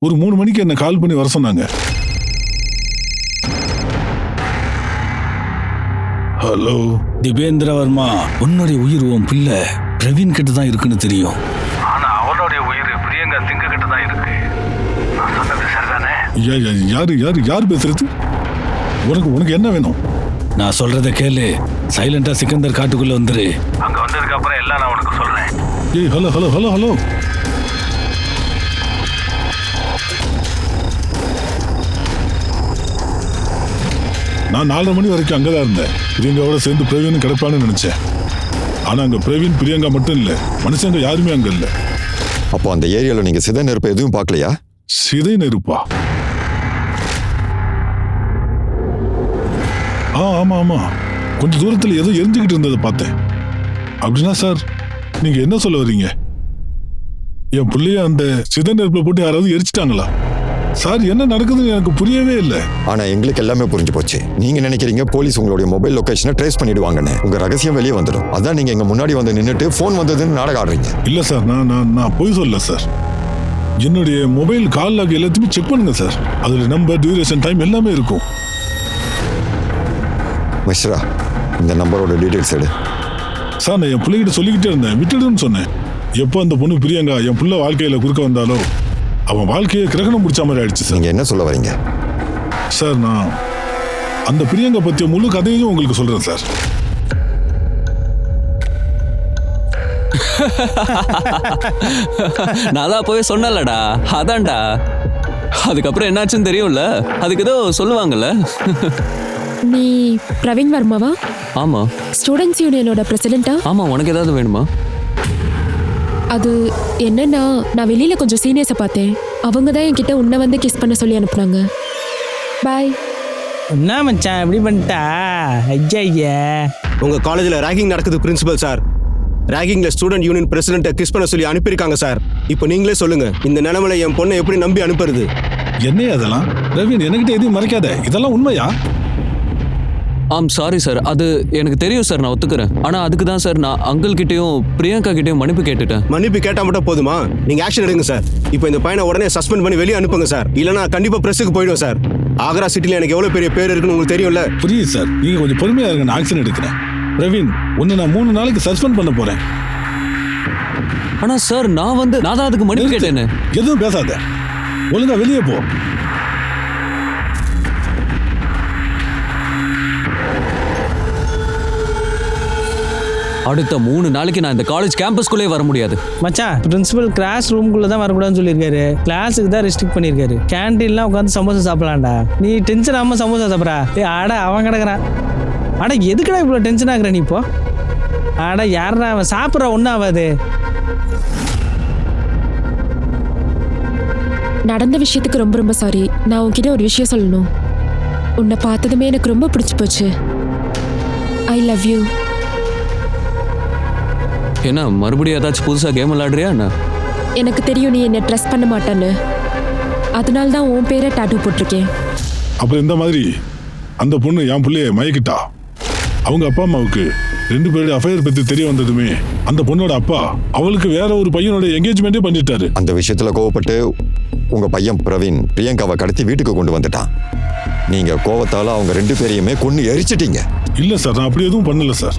ஒரு 3 மணிக்கு என்ன கால் பண்ணி வர சொன்னாங்க. ஹலோ திபேந்திர வர்மா, உன்னுடைய உயிர் உன் பிள்ளை பிரவீன் கிட்ட தான் இருக்குன்னு தெரியும். ஆனா அவனுடைய உயிர் பிரியங்கா சிங்க கிட்ட தான் இருக்கு. நான் சொன்னது சரிதானே? யாரு பேசுறது? உனக்கு என்ன வேணும்? நான் சொல்றத கேளு. சைலண்டா சிக்கந்தர் காட்டுக்குள்ள வந்துரு. அங்க வந்ததுக்கு அப்புறம் எல்லாம் நான் உனக்கு சொல்றேன். ஏய் ஹலோ நான் 4:30 மணி வரைக்கும் அங்கதான் இருந்தேன். பிரியங்காவோட சேர்ந்து பிரவீன் கிடைப்பான்னு நினைச்சேன். ஆனா அங்க பிரவீன் பிரியங்கா மட்டும் இல்ல, மனுஷங்க யாருமே அங்க இல்ல. அப்போ அந்த ஏரியால நீங்க சிதை நெருப்பு எதுவும் பார்க்கலையா? சிதை நெருப்பா? ஆமா கொஞ்ச தூரத்துல ஏதோ எரிஞ்சுக்கிட்டு இருந்ததை பார்த்தேன். அப்படின்னா சார் நீங்க என்ன சொல்ல வர்றீங்க? என் பிள்ளைய அந்த சிதை நெருப்புல போட்டு யாராவது எரிச்சிட்டாங்களா? சார் என்ன நடக்குதுன்னு எனக்கு புரியவே இல்லை. ஆனா எங்களுக்கு எல்லாமே புரிஞ்சு போச்சு. நீங்க நினைக்கிறீங்க போலீஸ் உங்களுடைய மொபைல் லொகேஷனை ட்ரேஸ் பண்ணிடுவாங்கன்னு. உங்க ரகசியம் வெளியே வந்துடும். அதான் நீங்க எங்க முன்னாடி வந்து நின்னுட்டு போன் வந்ததுன்னு நாடகம் ஆடுறீங்க. இல்ல சார், நான் பொய் சொல்லல சார். என்னுடைய மொபைல் கால் லாக் எல்லாத்தையுமே செக் பண்ணுங்க சார். அதுல நம்பர், டியூரேஷன், டைம் எல்லாமே இருக்கும். மிஸ்ரா, இந்த நம்பரோட டீடைல்ஸ் எடு. சார் நான் என் பிள்ளைகிட்ட சொல்லிக்கிட்டே இருந்தேன், விட்டுடுன்னு சொன்னேன். எப்போ அந்த பொண்ணு பிரியங்கா என் பிள்ளை வாழ்க்கையில குறுக்க வந்தாலோ அவன் வாழ்க்கையை கிரகணம் பிடிச்ச மாதிரி ஆயிடுச்சு சார். நீங்க என்ன சொல்ல வரீங்க? சார் நான் அந்த பிரியங்கா பற்றிய முழு கதையையும் உங்களுக்கு சொல்றேன் சார். நான் தான் போய் சொன்னலடா, அதான்டா. அதுக்கப்புறம் என்னாச்சுன்னு தெரியும்ல, அதுக்கு ஏதோ சொல்லுவாங்கல்ல. நீ பிரவீன் வர்மாவா? ஆமா. ஸ்டூடெண்ட்ஸ் யூனியனோட பிரசிடென்ட்டா? ஆமா, உனக்கு ஏதாவது வேணுமா? அது என்னன்னா, நான் வெளியில கொஞ்சம் சீனியர்ஸை பார்த்தேன். அவங்க தான் என்கிட்ட உன்னை வந்து கிஸ் பண்ண சொல்லி அனுப்புனாங்க. பாய். என்ன மச்சான் இப்படி பண்ணிட்டா? ஐயா உங்க காலேஜில் ரேகிங் நடக்குது பிரின்சிபல் சார். ரேகிங்ல ஸ்டூடெண்ட் யூனியன் பிரசிடென்ட்டை கிஸ் பண்ண சொல்லி அனுப்பியிருக்காங்க சார். இப்போ நீங்களே சொல்லுங்க, இந்த நிலைமையில என் பொண்ணை எப்படி நம்பி அனுப்புறது? என்னையா அதெல்லாம்? பிரவீன், என்கிட்ட எதையும் மறைக்காத, இதெல்லாம் உண்மையா? சாரி சார், அது எனக்கு தெரியும் சார், நான் ஒத்துக்கிறேன். ஆனா அதுக்கு தான் சார் நான் அங்கிள் கிட்டயும் பிரியங்கா கிட்டயும் மன்னிப்பு கேட்டுட்டேன். மன்னிப்பு கேட்டா மட்டும் போதுமா? நீங்க ஆக்ஷன் எடுங்க சார். இப்போ இந்த பையனை உடனே சஸ்பெண்ட் பண்ணி வெளியே அனுப்புங்க சார். இல்லைனா கண்டிப்பா பிரஸுக்கு போயிடும் சார். ஆக்ரா சிட்டில எனக்கு எவ்வளவு பெரிய பேர் இருக்குன்னு உங்களுக்கு தெரியும்ல. புரியுது சார், நீங்க கொஞ்சம் பொறுமையா இருங்க, நான் ஆக்ஷன் எடுக்கிறேன். பிரவீன், உன்னை நான் 3 நாளைக்கு சஸ்பெண்ட் பண்ண போறேன். ஆனா சார் நான் தான் அதுக்கு மன்னிப்பு கேட்டேன்னு. எதுவும் பேசாத, ஒழுங்கா வெளியே போ. அடுத்த 3 நாளைக்கு நான் இந்த காலேஜ் கேம்பஸ்குள்ளே வர முடியாது. மச்சான், பிரின்சிபல் கிளாஸ் ரூம்குள்ளே தான் வரக்கூடாதுன்னு சொல்லியிருக்காரு. கிளாஸுக்கு தான் ரெஸ்ட்ரிக்ட் பண்ணியிருக்காரு. கேன்டீன்லாம் உட்காந்து சமோசா சாப்பிடலாம்டா. நீ டென்ஷன் ஆகாமல் சமோசா சாப்பிட்றா. ஆடா அவன் கிடக்குறான். ஆடா எதுக்குடா இவ்வளோ டென்ஷன் ஆகுற நீ இப்போ? ஆடா யாரா அவன்? சாப்பிட்ற ஒன்றும் ஆகாது. நடந்த விஷயத்துக்கு ரொம்ப ரொம்ப சாரி. நான் உன்கிட்ட ஒரு விஷயம் சொல்லணும். உன்னை பார்த்ததுமே எனக்கு ரொம்ப பிடிச்சி போச்சு. I love you. என்ன மறுபடியும் ஏதாச்சும் புதுசா கேம் விளையாடுறியா என்ன? எனக்கு தெரியும் நீ என்னை ட்ரெஸ் பண்ண மாட்டேன்னு. அதனால தான் உன் பேரை டாட்டூ போட்டிருக்கேன். அப்புறம் இந்த மாதிரி அந்த பொண்ணு என் பிள்ளைய மயக்கிட்டா. அவங்க அப்பா அம்மாவுக்கு 2 பேருடைய அஃபையர் பத்தி தெரிய வந்ததுமே அந்த பொண்ணோட அப்பா அவளுக்கு வேற ஒரு பையனோட என்கேஜ்மெண்ட்டே பண்ணிட்டாரு. அந்த விஷயத்துல கோவப்பட்டு உங்க பையன் பிரவீன் பிரியங்காவை கடத்தி வீட்டுக்கு கொண்டு வந்துட்டான். நீங்க கோவத்தால அவங்க 2 பேரையுமே கொன்னு எரிச்சிட்டீங்க. இல்ல சார், நான் அப்படி எதுவும் பண்ணல சார்.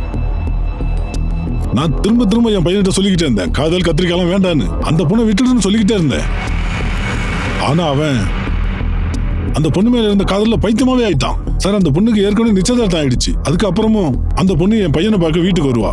நான் திரும்ப என் பையன்கிட்ட சொல்லிக்கிட்டே இருந்தேன், காதல் கத்திரிக்காலாம் வேண்டான்னு. அந்த பொண்ணை விட்டுடுன்னு சொல்லிக்கிட்டே இருந்தேன். ஆனா அவன் அந்த பொண்ணு மேல இருந்த காதல்ல பைத்தியமாவே ஆயிட்டான் சார். அந்த பொண்ணுக்கு ஏற்கனவே நிச்சயதார்த்தம் ஆயிடுச்சு. அதுக்கப்புறமும் அந்த பொண்ணு என் பையனை பார்க்க வீட்டுக்கு வருவா.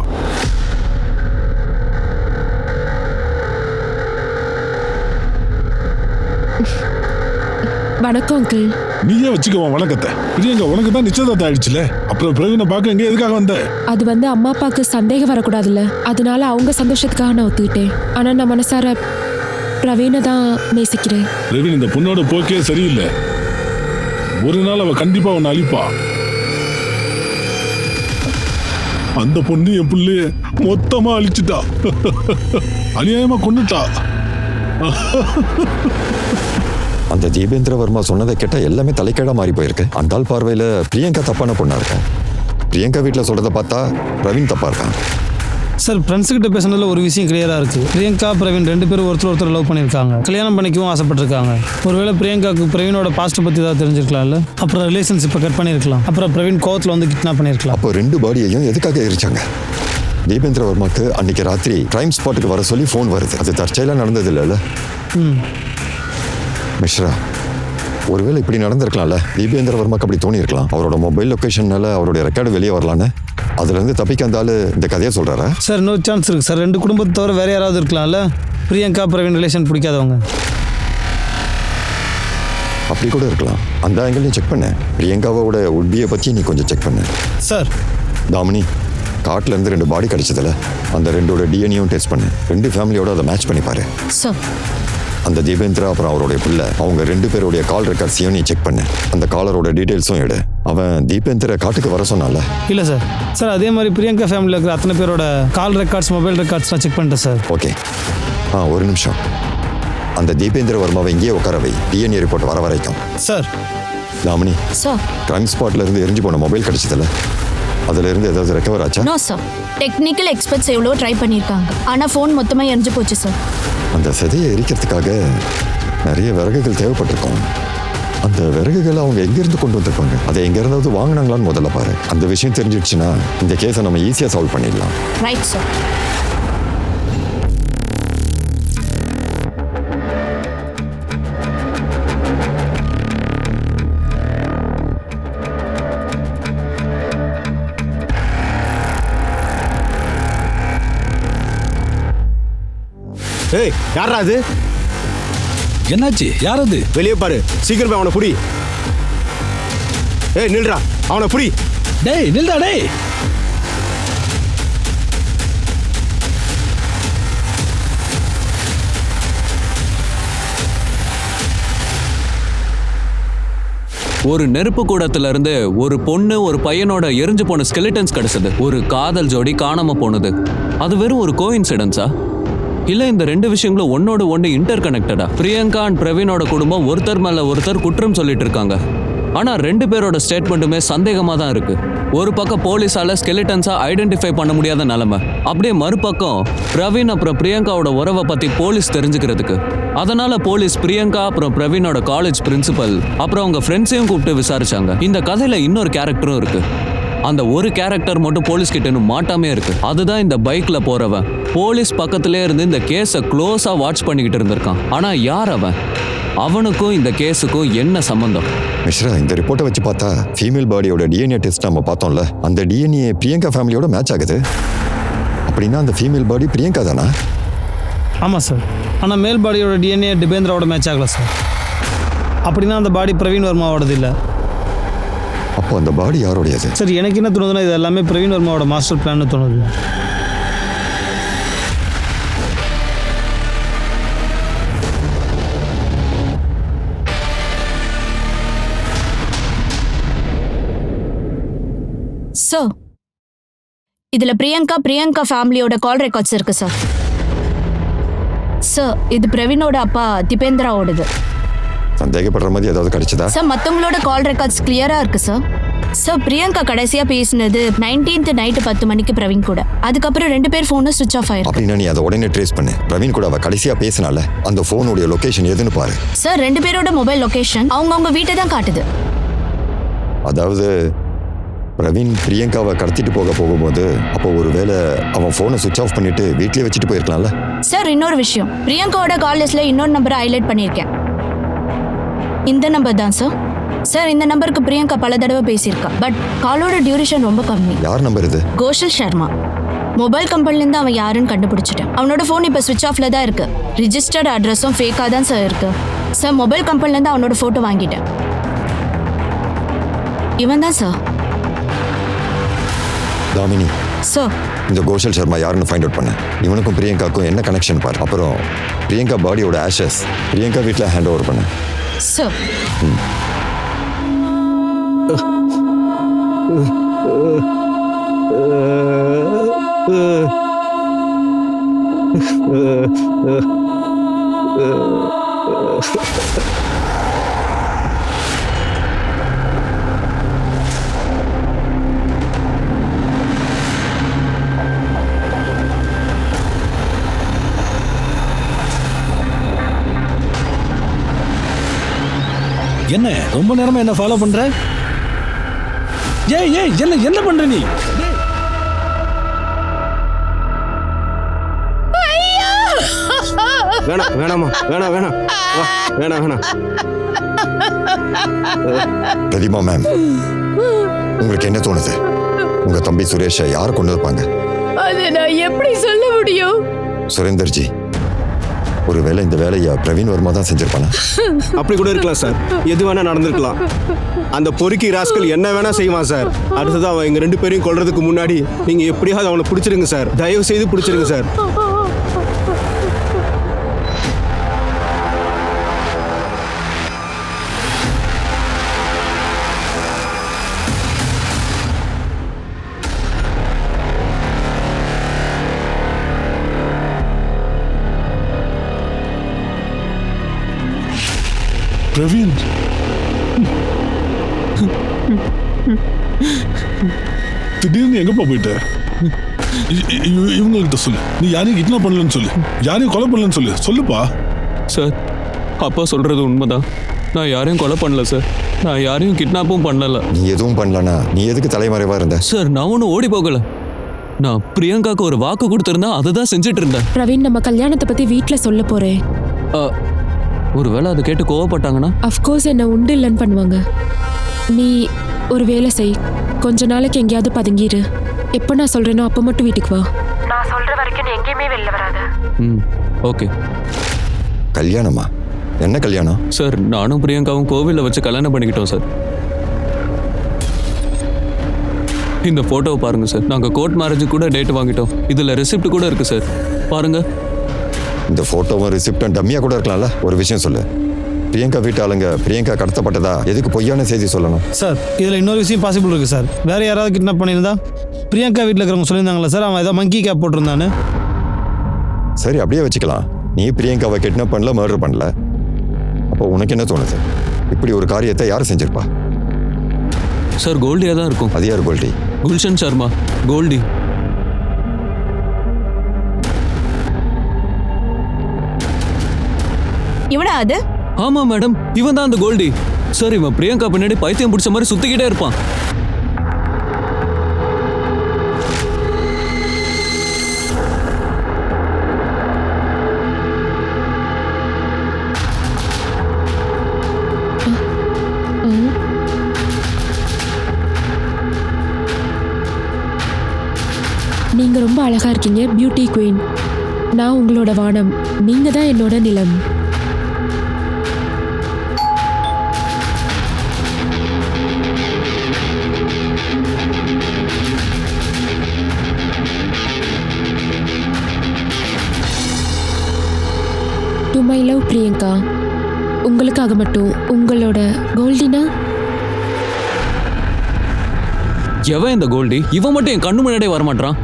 வணக்கம் அங்கிள். நீயே வச்சுக்கோ வணக்கத்தை. பிரியங்கா, உனக்கு தான் நிச்சயதார்த்தம் ஆயிடுச்சுல, அப்புறம் பிரவீனை பார்க்க எங்க எதுக்காக வந்த? அது அம்மா அப்பாவுக்கு சந்தேகம் வரக்கூடாதுல்ல, அதனால அவங்க சந்தோஷத்துக்காக நான் ஒத்துக்கிட்டேன். ஆனா நான் மனசார பிரவீனை தான் நேசிக்கிறேன். பிரவீன், இந்த பொண்ணோட போக்கே சரியில்லை. ஒரு நாள் அவ கண்டிப்பா உன்னை அழிப்பா. அந்த பொண்ணு என் பிள்ளைய மொத்தமா அழிச்சுட்டா. அநியாயமா கொன்னுட்டா. அந்த தீபேந்திர வர்மா சொன்னதை கேட்டால் எல்லாமே தலைக்கீழா மாறி போயிருக்கு. அந்த ஆள் பார்வையில் பிரியங்கா தப்பான பொண்ணா இருக்கும். பிரியங்கா வீட்டில் சொல்றதை பார்த்தா பிரவீன் தப்பா இருக்கான். சார், ஃப்ரெண்ட்ஸுக்கிட்ட பேசுனதில் ஒரு விஷயம் கிளியராக இருக்குது. பிரியங்கா பிரவீன் 2 பேரும் ஒருத்தர் லவ் பண்ணியிருக்காங்க. கல்யாணம் பண்ணிக்கவும் ஆசைப்பட்டிருக்காங்க. ஒருவேளை பிரியங்காவுக்கு பிரவீனோட பாஸ்ட்டை பற்றி ஏதாவது தெரிஞ்சிருக்கலாம்ல. அப்புறம் ரிலேஷன்ஷிப்பை கட் பண்ணியிருக்கலாம். அப்புறம் பிரவீன் கோவத்தில் வந்து கிட்னாப் பண்ணியிருக்கலாம். அப்போ 2 பாடியையும் எதுக்காக எரிச்சாங்க? தீபேந்திர வர்மாக்கு அன்னைக்கு ராத்திரி கிரைம் ஸ்பாட்டுக்கு வர சொல்லி ஃபோன் வருது. அது தற்செயலாக நடந்தது இல்லைல்ல? மிஸ்ரா, ஒருவேளை இப்படி நடந்திருக்கலாம்ல. தீபேந்திர வர்மாக்கு அப்படி தோணி இருக்கலாம். அவரோட மொபைல் லொக்கேஷன்னால அவருடைய ரெக்கார்டு வெளியே வரலான்னு அதுலேருந்து தப்பிக்க அந்த ஆளு இந்த கதையை சொல்கிறாரா? சார், இன்னொரு சான்ஸ் இருக்குது சார். 2 குடும்பத்தை தவிர வேறு யாராவது இருக்கலாம்ல. பிரியங்கா பிரவீன் ரிலேஷன் பிடிக்காதவங்க. அப்படி கூட இருக்கலாம். அந்த ஆங்கிளையும் செக் பண்ண. பிரியங்காவோட உட்பியை பற்றி நீ கொஞ்சம் செக் பண்ண சார். தாமினி, காட்டில் இருந்து 2 பாடி கிடைச்சதில்ல, அந்த 2ஓட டிஎன்ஏயும் டெஸ்ட் பண்ணு. 2 ஃபேமிலியோட அதை மேட்ச் பண்ணி பாரு. சார், அந்த தீபேந்திரா அப்புறம் அவருடைய பிள்ளை அவங்க 2 பேருடைய கால் ரெக்கார்ட்ஸையும் நீ செக் பண்ணு. அந்த காலரோட டீட்டெயில்ஸும் எடு. அவன் தீபேந்திர காட்டுக்கு வர சொன்னால? இல்லை சார். சார், அதே மாதிரி பிரியங்கா ஃபேமிலியில் இருக்கிற அத்தனை பேரோட கால் ரெக்கார்ட்ஸ், மொபைல் ரெக்கார்ட்ஸ்லாம் செக் பண்ணிட்டேன் சார். ஓகே. ஒரு நிமிஷம். அந்த தீபேந்திர வர்மாவை இங்கேயே உட்கார வை, டிஎன்ஏ ரிப்போர்ட் வர வரைக்கும். சார். தாமினி, சார், கிரைம் ஸ்பாட்ல இருந்து எரிஞ்சு போன மொபைல் கிடைச்சதில்ல, அதுல இருந்து ஏதாவது ரெக்கவர் ஆச்சா? நோ சார், டெக்னிக்கல் எக்ஸ்பர்ட்ஸ் எவ்வளோ ட்ரை பண்ணியிருக்காங்க, ஆனால் ஃபோன் மொத்தமாக எரிஞ்சு போச்சு சார். அந்த சதையை எரிக்கிறதுக்காக நிறைய விறகுகள் தேவைப்பட்டிருக்கும். அந்த விறகுகளை அவங்க எங்கேருந்து கொண்டு வந்திருப்பாங்க, அதை எங்க இருந்தாவது வாங்கினாங்களான்னு முதல்ல பாரு. அந்த விஷயம் தெரிஞ்சிடுச்சுன்னா இந்த கேஸை நம்ம ஈஸியாக சால்வ் பண்ணிடலாம். Right sir. ஏய், யாரா அது? என்னாச்சு? யார் அது? வெளியே பாரு, சீக்கிரம் போய் அவனை புடி. ஏய் நில்றா, அவனை புடி. டேய் நில்டா டேய். ஒரு நெருப்பு கூடத்துல இருந்து ஒரு பொண்ணு ஒரு பையனோட எரிஞ்சு போன ஸ்கெலிட்டன்ஸ் கிடைச்சது. ஒரு காதல் ஜோடி காணாம போனது. அது வெறும் ஒரு கோஇன்சிடென்ஸா, இல்ல இந்த ரெண்டு விஷயங்களும் ஒன்னோட ஒன்று இன்டர் கனெக்டடா? பிரியங்கா அண்ட் பிரவீனோட குடும்பம் ஒருத்தர் மேல ஒருத்தர் குற்றம் சொல்லிட்டு இருக்காங்க. ஆனா ரெண்டு பேரோட ஸ்டேட்மெண்ட்டுமே சந்தேகமா தான் இருக்கு. ஒரு பக்கம் போலீஸால ஸ்கெலிட்டன்ஸா ஐடென்டிஃபை பண்ண முடியாத நிலைமை, அப்படியே மறுபக்கம் பிரவீன் அப்புறம் பிரியங்காவோட உறவை பத்தி போலீஸ் தெரிஞ்சுக்கிறதுக்கு. அதனால போலீஸ் பிரியங்கா அப்புறம் பிரவீனோட காலேஜ் பிரின்சிபல் அப்புறம் அவங்க ஃப்ரெண்ட்ஸையும் கூப்பிட்டு விசாரிச்சாங்க. இந்த கதையில இன்னொரு கேரக்டரும் இருக்கு. அந்த ஒரு கேரக்டர் மட்டும் போலீஸ் கிட்ட இன்னும் மாட்டாமே இருக்கு. அதுதான் இந்த பைக்ல போறவன். போலீஸ் பக்கத்திலே இருந்து இந்த கேஸை க்ளோஸா வாட்ச் பண்ணிக்கிட்டு இருந்திருக்கான். ஆனா யார் அவன்? அவனுக்கும் இந்த கேஸுக்கும் என்ன சம்பந்தம்? மிஸ்ரா, இந்த ரிப்போர்ட்டை வச்சு பார்த்தா ஃபீமேல் பாடியோட டிஎன்ஏ டெஸ்ட் நம்ம பார்த்தோம்ல, அந்த டிஎன்ஏ பிரியங்கா ஃபேமிலியோட மேட்ச் ஆகுது. அப்படின்னா அந்த ஃபீமேல் பாடி பிரியங்கா தானா? ஆமாம் சார். ஆனால் மேல் பாடியோட டிஎன்ஏ டிபேந்திராவோட மேட்ச் ஆகலை சார். அப்படின்னா அந்த பாடி பிரவீன் வர்மாவோடது இல்லை. அப்போ அந்த பாடி யாரோடையது? சார், எனக்கு என்ன தோணுதுன்னா இது எல்லாமே பிரவீன் வர்மாவோட மாஸ்டர் பிளான்னு தோணுது. சார், இதுல பிரியங்கா ஃபேமிலியோட கால் ரெக்கார்ட்ஸ் இருக்கு சார். சார், இது பிரவீனோட அப்பா திபேந்திராவோடது. சந்தேகப்படுற மாதிரி ஏதாவது கிடைச்சதா? சார், மற்றவங்களோட கால் ரெக்கார்ட்ஸ் கிளியரா இருக்கு சார். சார், பிரியங்கா கடைசியா பேசினது 19th நைட்டு 10 மணிக்கு பிரவீன் கூட. அதுக்கப்புறம் 2 பேர் ஃபோனும் சுவிச் ஆஃப் ஆயிருக்கு. அப்படின்னா நீ அதை உடனே ட்ரேஸ் பண்ணு. பிரவீன் கூட அவ கடைசியா பேசினால அந்த ஃபோனுடைய லொகேஷன் எதுன்னு பாரு. சார், 2 பேரோட மொபைல் லொகேஷன் அவங்க வீட்டை தான் காட்டுது. அதாவது பிரவீன் பிரியங்காவை கடத்திட்டு போகும்போது அப்போ ஒருவேளை அவன் ஃபோனை சுவிச் ஆஃப் பண்ணிட்டு வீட்லயே வச்சுட்டு போயிருக்கலாம்ல. சார், இன்னொரு விஷயம், பிரியங்காவோட கால் லிஸ்ட்ல இன்னொரு நம்பரை ஹைலைட் பண்ணியிருக்கேன். இந்த நம்பர் தான் சார். சார், இந்த நம்பருக்கு பிரியங்கா பல தடவை பேசியிருக்கா. பட் காலோட டியூரேஷன் ரொம்ப கம்மி. யார் நம்பர் இது? கோஷல் சர்மா. மொபைல் கம்பெனிலேருந்து அவன் யாருன்னு கண்டுபிடிச்சிட்டேன். அவனோட ஃபோன் இப்போ சுவிச் ஆஃப்ல தான் இருக்கு. ரிஜிஸ்டர்ட் அட்ரஸும் ஃபேக்காக தான் சார் இருக்கு. சார், மொபைல் கம்பெனிலேருந்து அவனோட ஃபோட்டோ வாங்கிட்டேன். இவன் தான் சார். தாமினி சார், இந்த கோஷல் சர்மா யாருன்னு ஃபைண்ட் அவுட் பண்ண. இவனுக்கும் பிரியங்காக்கும் என்ன கனெக்ஷன் பாரு. அப்புறம் பிரியங்கா பாடியோட ஆஷஸ் பிரியங்கா வீட்டில் ஹேண்ட் ஓவர் பண்ண. சார். என்ன ரொம்ப நேரமா என்ன ஃபாலோ பண்ற? ஏய் ஏய், என்ன பண்ற நீ? வேணாமா, வேணாம். பிரதிமா மேம், உங்களுக்கு என்ன தோணுது? உங்க தம்பி சுரேஷை யார் கொண்டு இருப்பாங்க? அதை நான் எப்படி சொல்ல முடியும்? சுரேந்தர்ஜி, ஒருவேளை இந்த வேலையை பிரவீன் வர்மா தான் செஞ்சிருப்பானா? அப்படி கூட இருக்கலாம் சார். எது வேணா நடந்திருக்கலாம். அந்த பொறுக்கி ராஸ்கல் என்ன வேணா செய்வான் சார். அடுத்தது அவன் எங்க 2 பேரையும் கொல்றதுக்கு முன்னாடி நீங்க எப்படியாவது அவனை பிடிச்சிருங்க சார். தயவு செய்து பிடிச்சிருங்க சார். பிரவீன் திடீர்னு எங்கப்பா போயிட்ட? இவங்ககிட்ட சொல்லு, நீ யாரையும் கிட்னாப் பண்ணலன்னு சொல்லு, யாரையும் கொலை பண்ணலன்னு சொல்லு. சொல்லுப்பா. சார் அப்பா சொல்றது உண்மைதான். நான் யாரையும் கொலை பண்ணல சார். நான் யாரையும் கிட்னாப்பும் பண்ணல. நீ எதுவும் பண்ணலனா நீ எதுக்கு தலைமறைவா இருந்த? சார் நான் ஒன்றும் ஓடி போகல. நான் பிரியங்காக்கு ஒரு வாக்கு கொடுத்திருந்தா அதை தான் செஞ்சுட்டு இருந்தேன். பிரவீன், நம்ம கல்யாணத்தை பத்தி வீட்ல சொல்ல போறேன். ஒருவேளை அதை கேட்டு கோவப்பட்டாங்கன்னா? அஃப்கோர்ஸ் என்ன உண்டு இல்லைன்னு பண்ணுவாங்க. நீ ஒரு வேலை செய், கொஞ்ச நாளைக்கு எங்கேயாவது பதுங்கிரு. எப்போ நான் சொல்றேனோ அப்போ மட்டும் வீட்டுக்கு வா. நான் சொல்ற வரைக்கும் நீ எங்கேயுமே வெளில வராத. ஓகே. கல்யாணமா? என்ன கல்யாணம்? சார் நானும் பிரியங்காவும் கோவிலில் வச்சு கல்யாணம் பண்ணிக்கிட்டோம் சார். இந்த போட்டோவை பாருங்க சார். நாங்கள் கோர்ட் மேரேஜ் கூட டேட் வாங்கிட்டோம். இதில் ரெசிப்ட் கூட இருக்கு சார், பாருங்க. இந்த போட்டோவும் ரெசிப்டும் டம்மியா கூட இருக்கலாம்ல. ஒரு விஷயம் சொல்லு, பிரியங்கா வீட்டு ஆளுங்க பிரியங்கா கடத்தப்பட்டதா எதுக்கு பொய்யான செய்தி சொல்லணும்? சார் இதில் இன்னொரு விஷயம் பாசிபிள் இருக்குது சார். வேறு யாராவது கிட்னாப் பண்ணியிருந்தா? பிரியங்கா வீட்டில் இருக்கிறவங்க சொல்லியிருந்தாங்களா சார் அவன் ஏதோ மங்கி கேப் போட்டிருந்தான்னு? சரி அப்படியே வச்சுக்கலாம். நீ பிரியங்காவை கிட்னாப் பண்ணல, மர்டர் பண்ணல. அப்போ உனக்கு என்ன தோணுது? இப்படி ஒரு காரியத்தை யார் செஞ்சிருப்பா? சார் கோல்டியா தான் இருக்கும். அது யார் கோல்டி? குல்ஷன் சர்மா. கோல்டி. இவனா அது? ஆமா மேடம், இவன் தான் அந்த கோல்டி. சார் இவன் பிரியங்கா பின்னாடி பைத்தியம் பிடிச்ச மாதிரி சுத்திக்கிட்டே இருப்பான். நீங்க ரொம்ப அழகா இருக்கீங்க, பியூட்டி குயின். நான் உங்களோட வானம், நீங்க தான் என்னோட நிலம். டு மை லவ் பிரியங்கா, உங்களுக்காக மட்டும். உங்களோட கோல்டினா? எவன் இந்த கோல்டி? இவன் மட்டும் என் கண்ணு முன்னாடியே வரமாட்டான்.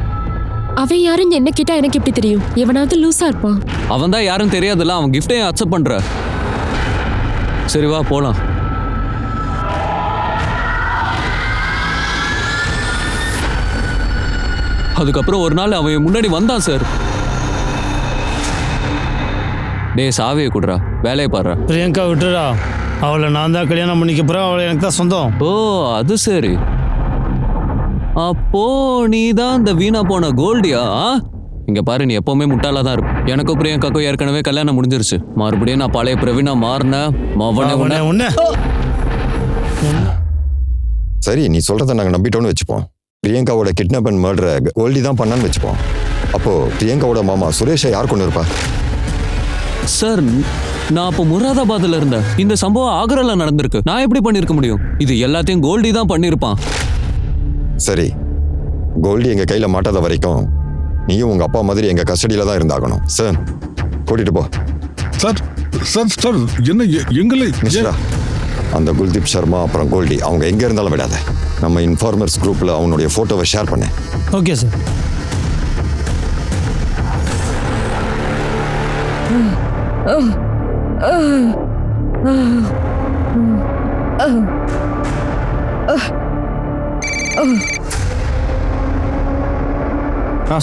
அவன் யாருன்னு என்ன கேட்டா எனக்கு எப்படி தெரியும்? எவனாவது லூசா இருப்பான். அவன் தான் யாரும் தெரியாதுல்ல. அவன் கிஃப்டையும் அக்செப்ட் பண்ற. சரி வா போலாம். அதுக்கப்புறம் ஒரு நாள் அவன் முன்னாடி வந்தான் சார். டே சாவியை குடுறா, வேலையை பாடுறா. பிரியங்கா விட்டுடா, அவளை நான் தான் கல்யாணம் பண்ணிக்க போகிறேன். அவளை எனக்கு தான் சொந்தம். ஓ அது சரி. அப்போ நீ தான் இந்த வீணா போன கோல்டியா? இங்க பாரு, நீ எப்பவுமே முட்டாளா தான் இருக்கும். எனக்கும் பிரியங்காக்கும் ஏற்கனவே கல்யாணம் முடிஞ்சிருச்சு. மறுபடியும் நான் பழைய பிரவீனா மாறினேன். சரி நீ சொல்றத நாங்கள் நம்பிட்டோன்னு வச்சுப்போம். பிரியங்காவோட கிட்னாப் அண்ட் மர்டரை கோல்டி தான் பண்ணான்னு வச்சுப்போம். அப்போ பிரியங்காவோட மாமா சுரேஷை யார் கொண்டு இருப்பா? சார் நான் அப்போ முராதாபாத்ல இருந்தேன். இந்த சம்பவம் ஆக்ரால நடந்திருக்கு. நான் எப்படி பண்ணிருக்க முடியும்? இது எல்லாத்தையும் கோல்டி தான் பண்ணிருப்பான். சரி, கோல்டி எங்க கையில மாட்டாத வரைக்கும் நீயும் உங்க அப்பா மாதிரி எங்க கஸ்டடியில தான் இருந்தாகணும். சார் கூட்டிட்டு போ. சார் சார் சார் என்ன எங்களை மிஸ்ரா, அந்த குல்தீப் சர்மா அப்புறம் கோல்டி அவங்க எங்க இருந்தாலும் விடாத. நம்ம இன்ஃபார்மர்ஸ் குரூப்ல அவனுடைய போட்டோவை ஷேர் பண்ண. Okay sir.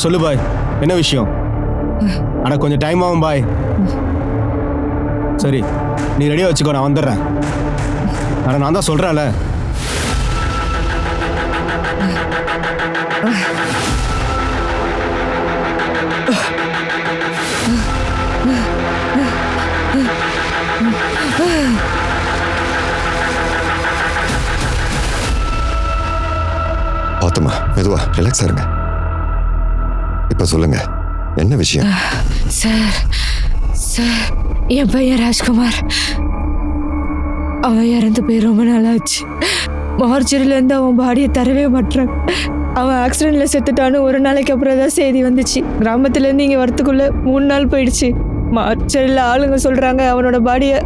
சொல்லு பாய், என்ன விஷயம்? ஆனால் கொஞ்சம் டைம் ஆகும் பாய். சரி நீ ரெடியாக வச்சுக்கோ, நான் வந்துடுறேன். ஆனால் நான் தான் சொல்கிறேன்ல. பாத்துமா, மெதுவா ரிலாக்ஸா இருங்க. இப்ப சொல்லுங்க, என்ன விஷயம்? சார் சார் என் பையன் ராஜ்குமார் அவன் இறந்து போய் ரொம்ப நாளாச்சு. மார்ச்சரியிலேருந்து அவன் பாடியை தரவே மாட்டான். அவன் ஆக்சிடென்ட்ல செத்துட்டான்னு ஒரு நாளைக்கு அப்புறம் தான் செய்தி வந்துச்சு. கிராமத்துலேருந்து இங்கே வரத்துக்குள்ள 3 நாள் போயிடுச்சு. மார்ச்சரியில் ஆளுங்க சொல்கிறாங்க அவனோட பாடியை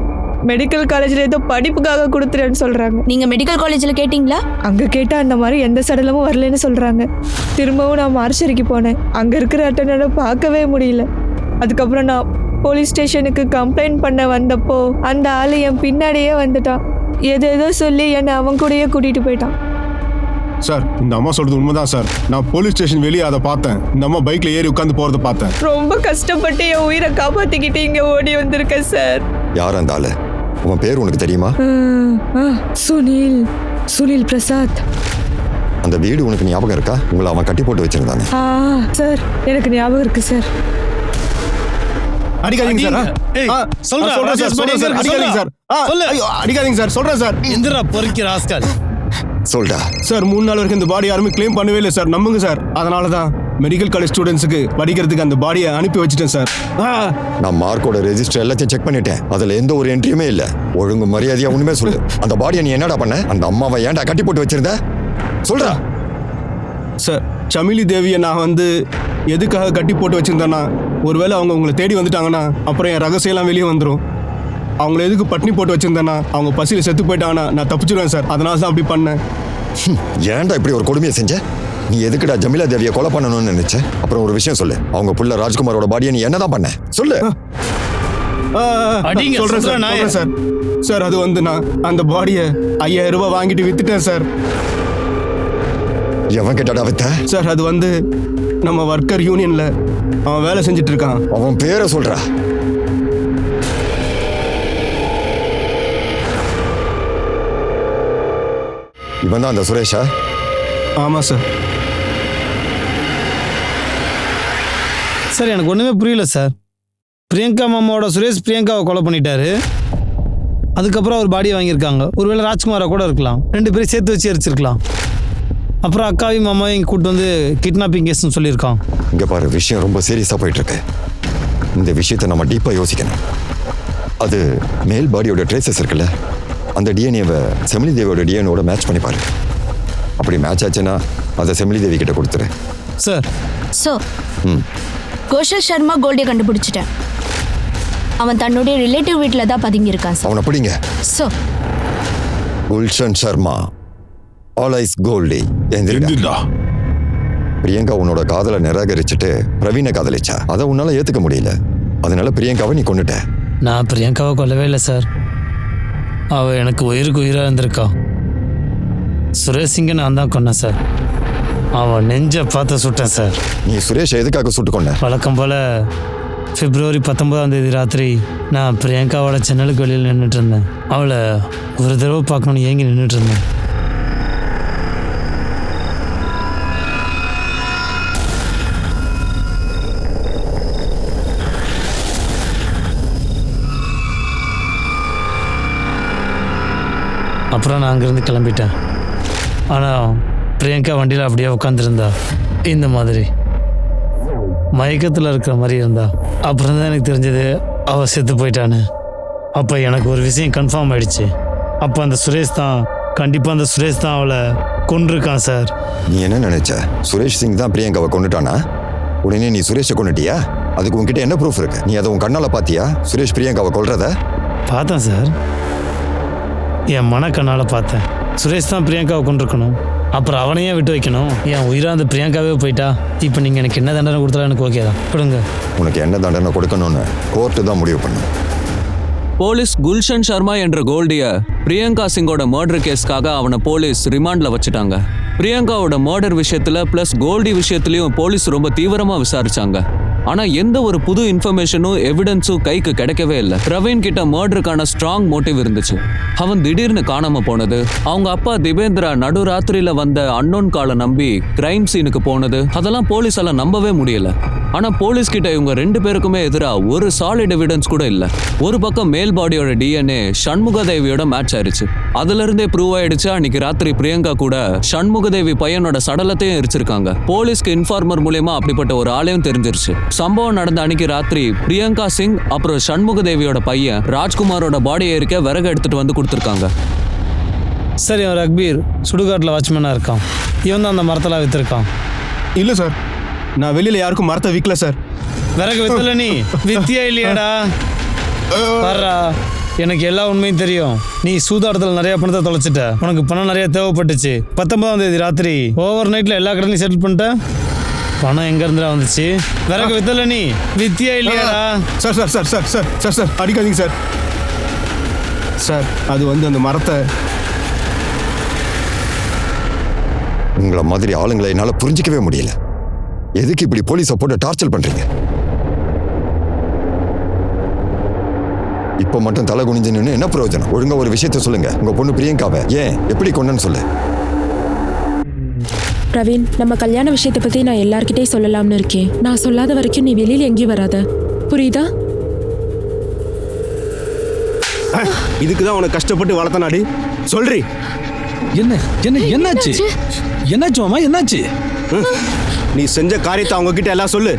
மெடிக்கல் காலேஜில் ஏதோ படிப்புக்காக கொடுத்துறேன்னு சொல்கிறாங்க. நீங்கள் மெடிக்கல் காலேஜில் கேட்டிங்களா? அங்கே கேட்டால் அந்த மாதிரி எந்த சடலமும் வரலன்னு சொல்கிறாங்க. திரும்பவும் நான் மார்ச்சரிக்கு போனேன். அங்கே இருக்கிற அட்டனரை பார்க்கவே முடியல. அதுக்கப்புறம் நான் போலீஸ் ஸ்டேஷனுக்கு கம்ப்ளைண்ட் பண்ண வந்தப்போ அந்த ஆள் என் பின்னாடியே வந்துட்டான். ஏதோ சொல்லி என்னை அவன் கூடயே கூட்டிகிட்டு போயிட்டான். சார் இந்த அம்மா சொல்றது உண்மைதான் சார். நான் போலீஸ் ஸ்டேஷன் வெளியே அதை பார்த்தேன். இந்த அம்மா பைக்ல ஏறி உட்காந்து போறதை பார்த்தேன். ரொம்ப கஷ்டப்பட்டு என் உயிரை காப்பாத்திக்கிட்டு இங்க ஓடி வந்திருக்கேன் சார். யார் அந்த ஆளு? உன் பேர் உனக்கு தெரியுமா? சுனில் பிரசாத். அந்த வீடு உனக்கு ஞாபகம் இருக்கா? உங்களை அவன் கட்டி போட்டு வச்சிருந்தாங்க. சார் எனக்கு ஞாபகம் இருக்கு சார். அடிக்காதீங்க சார். அடிக்காதீங்க சார். சொல்றேன் சார். எந்திரா பொறுக்கி ராஸ்கல். சொல்டா சார் 3 நாள் வரைக்கும் இந்த பாடி யாருமே கிளைம் பண்ணவே இல்லை சார். நம்புங்க சார். அதனால தான் மெடிக்கல் காலேஜ் ஸ்டூடெண்ட்ஸுக்கு படிக்கிறதுக்கு அந்த பாடியை அனுப்பி வச்சுட்டேன் சார். நான் மார்க்கோட ரெஜிஸ்டர் எல்லாத்தையும் செக் பண்ணிட்டேன். அதுல எந்த ஒரு என்ட்ரியுமே இல்ல. ஒழுங்கு மரியாதையா ஒண்ணுமே சொல்லு. அந்த பாடியை நீ என்னடா பண்ண? அந்த அம்மாவை ஏன்டா கட்டி போட்டு வச்சிருந்த? சொல்றா. சார் சமிலி தேவியை நான் வந்து எதுக்காக கட்டி போட்டு வச்சிருந்தேன்னா, ஒருவேளை அவங்க உங்களை தேடி வந்துட்டாங்கன்னா அப்புறம் என் ரகசியெல்லாம் வெளியே வந்துடும். அவங்கள எதுக்கு பட்னி போட்டு வச்சிருந்தேன்னா, அவங்க பசியில் செத்து போயிட்டாங்கன்னா நான் தப்பிச்சிடுவேன் சார். அதனால தான் அப்படி பண்ணேன். ஏன்டா இப்படி ஒரு கொடுமையை செஞ்ச? நீ எதுக்குடா ஜமிலா தேவியை கொலை பண்ணணும்னு நினைச்ச? அப்புறம் ஒரு விஷயம் சொல்லு. அவங்க புள்ள ராஜ்குமாரோட பாடியை நீ என்னதான் பண்ண? சொல்லு. சொல்றேன் சார். சார் அது வந்து நான் அந்த பாடியை 5000 ரூபாய் வாங்கிட்டு வித்துட்டேன் சார். எவன் கேட்டாடா வித்த? சார் அது வந்து நம்ம ஒர்க்கர் யூனியன்ல அவன் வேலை செஞ்சுட்டு இருக்கான். அவன் பேரை சொல்றா. இவன் தான் அந்த சுரேஷா? ஆமா சார். சார் எனக்கு ஒன்றுமே புரியல சார். பிரியங்கா மாமாவோட சுரேஷ் பிரியங்காவை கொலை பண்ணிட்டாரு. அதுக்கப்புறம் அவர் பாடியை வாங்கியிருக்காங்க. ஒருவேளை ராஜ்குமாரை கூட இருக்கலாம். 2 பேரும் சேர்த்து வச்சு எரிச்சிருக்கலாம். அப்புறம் அக்காவையும் மாமாவையும் இங்கே கூப்பிட்டு வந்து கிட்னாப்பிங் கேஸ்ன்னு சொல்லியிருக்கான். இங்கே பாரு, விஷயம் ரொம்ப சீரியஸாக போயிட்டு இருக்கு. இந்த விஷயத்தை நம்ம டீப்பாக யோசிக்கணும். அது மேல் பாடியோட ட்ரேசஸ் இருக்குல்ல, அந்த டிஎன்ஏவை செமிலி தேவியோட டிஎன்ஏவோட மேட்ச் பண்ணி பாரு. அப்படி மேட்ச் ஆச்சுன்னா அதை செமிலி தேவி கிட்ட கொடுத்துரு. சார் கோஷல் சர்மா கோல்டியை கண்டுபிடிச்சிட்டேன். அவன் தன்னுடைய ரிலேட்டிவ் வீட்டில் தான் பதுங்கியிருக்கான் சார். அவனை பிடிங்க. Sir Gulshan Sharma alias Goldie. பிரியங்கா உன்னோட காதலை நிராகரிச்சுட்டு பிரவீனை காதலிச்சா. அதை உன்னால ஏத்துக்க முடியல. அதனால பிரியங்காவை நீ கொண்டுட்ட. நான் பிரியங்காவை கொல்லவே இல்லை சார். அவள் எனக்கு உயிருக்கு உயிராக இருந்திருக்கா. சுரேஷ் சிங்கை நான் தான் கொன்னேன் சார். அவன் நெஞ்சை பார்த்து சுட்டேன் சார். நீ சுரேஷை எதுக்காக சுட்டு கொண்ட? வழக்கம் போல் பிப்ரவரி 19 ராத்திரி நான் பிரியங்காவோட ஜன்னலுக்கு வெளியில் நின்றுட்டு இருந்தேன். அவளை ஒரு தடவை பார்க்கணுன்னு ஏங்கி நின்றுட்டு இருந்தேன். அப்புறம் நான் அங்கேருந்து கிளம்பிட்டேன். ஆனால் பிரியங்கா வண்டியில் அப்படியே உட்காந்துருந்தா. இந்த மாதிரி மயக்கத்தில் இருக்கிற மாதிரி இருந்தா. அப்புறம் தான் எனக்கு தெரிஞ்சது அவள் செத்து போயிட்டான்னு. அப்போ எனக்கு ஒரு விஷயம் கன்ஃபார்ம் ஆயிடுச்சு. அப்போ அந்த சுரேஷ் தான், கண்டிப்பாக அந்த சுரேஷ் தான் அவளை கொன்றிருக்கான் சார். நீ என்ன நினைச்ச? சுரேஷ் சிங் தான் பிரியங்காவை கொண்டுட்டானா? உடனே நீ சுரேஷை கொண்டுட்டியா? அதுக்கு உன்கிட்ட என்ன ப்ரூஃப் இருக்கு? நீ அதை உன் கண்ணால் பார்த்தியா சுரேஷ் பிரியங்காவை கொல்றத? பார்த்தேன் சார், என் மனக்கண்ணால் பார்த்தேன். சுரேஷ் தான் பிரியங்காவை கொண்டிருக்கணும். அப்புறம் அவனையே விட்டு வைக்கணும். என் உயிராக அந்த பிரியங்காவே போயிட்டா. இப்போ நீங்கள் எனக்கு என்ன தண்டனை கொடுத்தாலும் எனக்கு ஓகே தான். கொடுங்க. உனக்கு என்ன தண்டனை கொடுக்கணும்னு கோர்ட்டு தான் முடிவு பண்ணும். போலீஸ் குல்ஷன் சர்மா என்ற கோல்டிய பிரியங்கா சிங்கோட மர்டர் கேஸ்க்காக அவனை போலீஸ் ரிமாண்ட்ல வச்சுட்டாங்க. பிரியங்காவோட மர்டர் விஷயத்துல பிளஸ் கோல்டி விஷயத்துலயும் போலீஸ் ரொம்ப தீவிரமா விசாரிச்சாங்க. ஆனா எந்த ஒரு புது இன்ஃபர்மேஷனும் எவிடன்ஸும் கைக்கு கிடைக்கவே இல்லை. பிரவீன் கிட்ட மர்டருக்கான ஸ்ட்ராங் மோட்டிவ் இருந்துச்சு. அவன் திடீர்னு காணாம போனது, அவங்க அப்பா திபேந்திரா நடுராத்திரியில வந்த அன்னோன் காலை நம்பி கிரைம் சீனுக்கு போனது, அதெல்லாம் போலீஸால நம்பவே முடியல. ஆனா போலீஸ் கிட்ட இவங்க 2 பேருக்குமே எதிராக ஒரு சாலிட் எவிடன்ஸ் கூட இல்ல. ஒரு பக்கம் மேல் பாடியோட டிஎன்ஏ சண்முகதேவியோட மேட்ச் ஆயிடுச்சு. அதுல இருந்தே ப்ரூவ் ஆயிடுச்சு அன்னைக்கு ராத்திரி பிரியங்கா கூட சண்முகதேவி பையனோட சடலத்தையும் எரிச்சிருக்காங்க. போலீஸ்க்கு இன்ஃபார்மர் மூலமா அப்படிப்பட்ட ஒரு ஆளையும் தெரிஞ்சிருச்சு. சம்பவம் நடந்த அன்னைக்கு ராத்திரி பிரியங்கா சிங் அப்புறம் சண்முகதேவியோட பையன் ராஜ்குமாரோட பாடியை எரிக்க விறகு எடுத்துட்டு வந்து கொடுத்துருக்காங்க. சரி, அவன் ரக்பீர் சுடுகாட்டில் வாட்ச்மேனாக இருக்கான். இவன் தான் அந்த மரத்தெல்லாம் விற்றுருக்கான். இல்லை சார், நான் வெளியில் யாருக்கும் மரத்தை விற்கல சார். விறகு வித்தல நீ வித்தியா இல்லையாடா? வர்றா, எனக்கு எல்லா உண்மையும் தெரியும். நீ சூதாட்டத்தில் நிறைய பணத்தை தொலைச்சிட்ட. உனக்கு பணம் நிறைய தேவைப்பட்டுச்சு. 19ஆம் தேதி ராத்திரி ஓவர் நைட்டில் எல்லா கடனையும் செட்டில் பண்ணிட்ட. பணம் எங்கேருந்துடா வந்துச்சு? விறகு வித்தல நீ வித்தியா இல்லையாடா? Sir sir sir sir sir sir sir அடிக்காதீங்க சார். சார் அது வந்து அந்த மரத்தை உங்களை மாதிரி ஆளுங்களை என்னால புரிஞ்சிக்கவே முடியல. எதுக்கு இப்படி போலீஸை போட்டு டார்ச்சர் பண்றீங்க? இப்ப மட்டும் தலை குனிஞ்சு நின்னு என்ன பிரயோஜனம்? ஒழுங்கா ஒரு விஷயத்த சொல்லுங்க. உங்க பொண்ணு பிரியங்காவை ஏன் எப்படி கொண்டன்னு சொல்லு. பிரவீன், நம்ம கல்யாண விஷயத்தை பத்தி நான் எல்லார்கிட்டயும் சொல்லலாம்னு இருக்கேன். நான் சொல்லாத வரைக்கும் நீ வெளியில எங்கேயும் வராத, புரியுதா? இதுக்குதான் உனக்கு கஷ்டப்பட்டு வளர்த்தனாடி சொல்றி. என்னாச்சு மாமா, என்னாச்சு? நீ செஞ்ச காரியத்தை அவங்க கிட்ட எல்லாம் சொல்லு.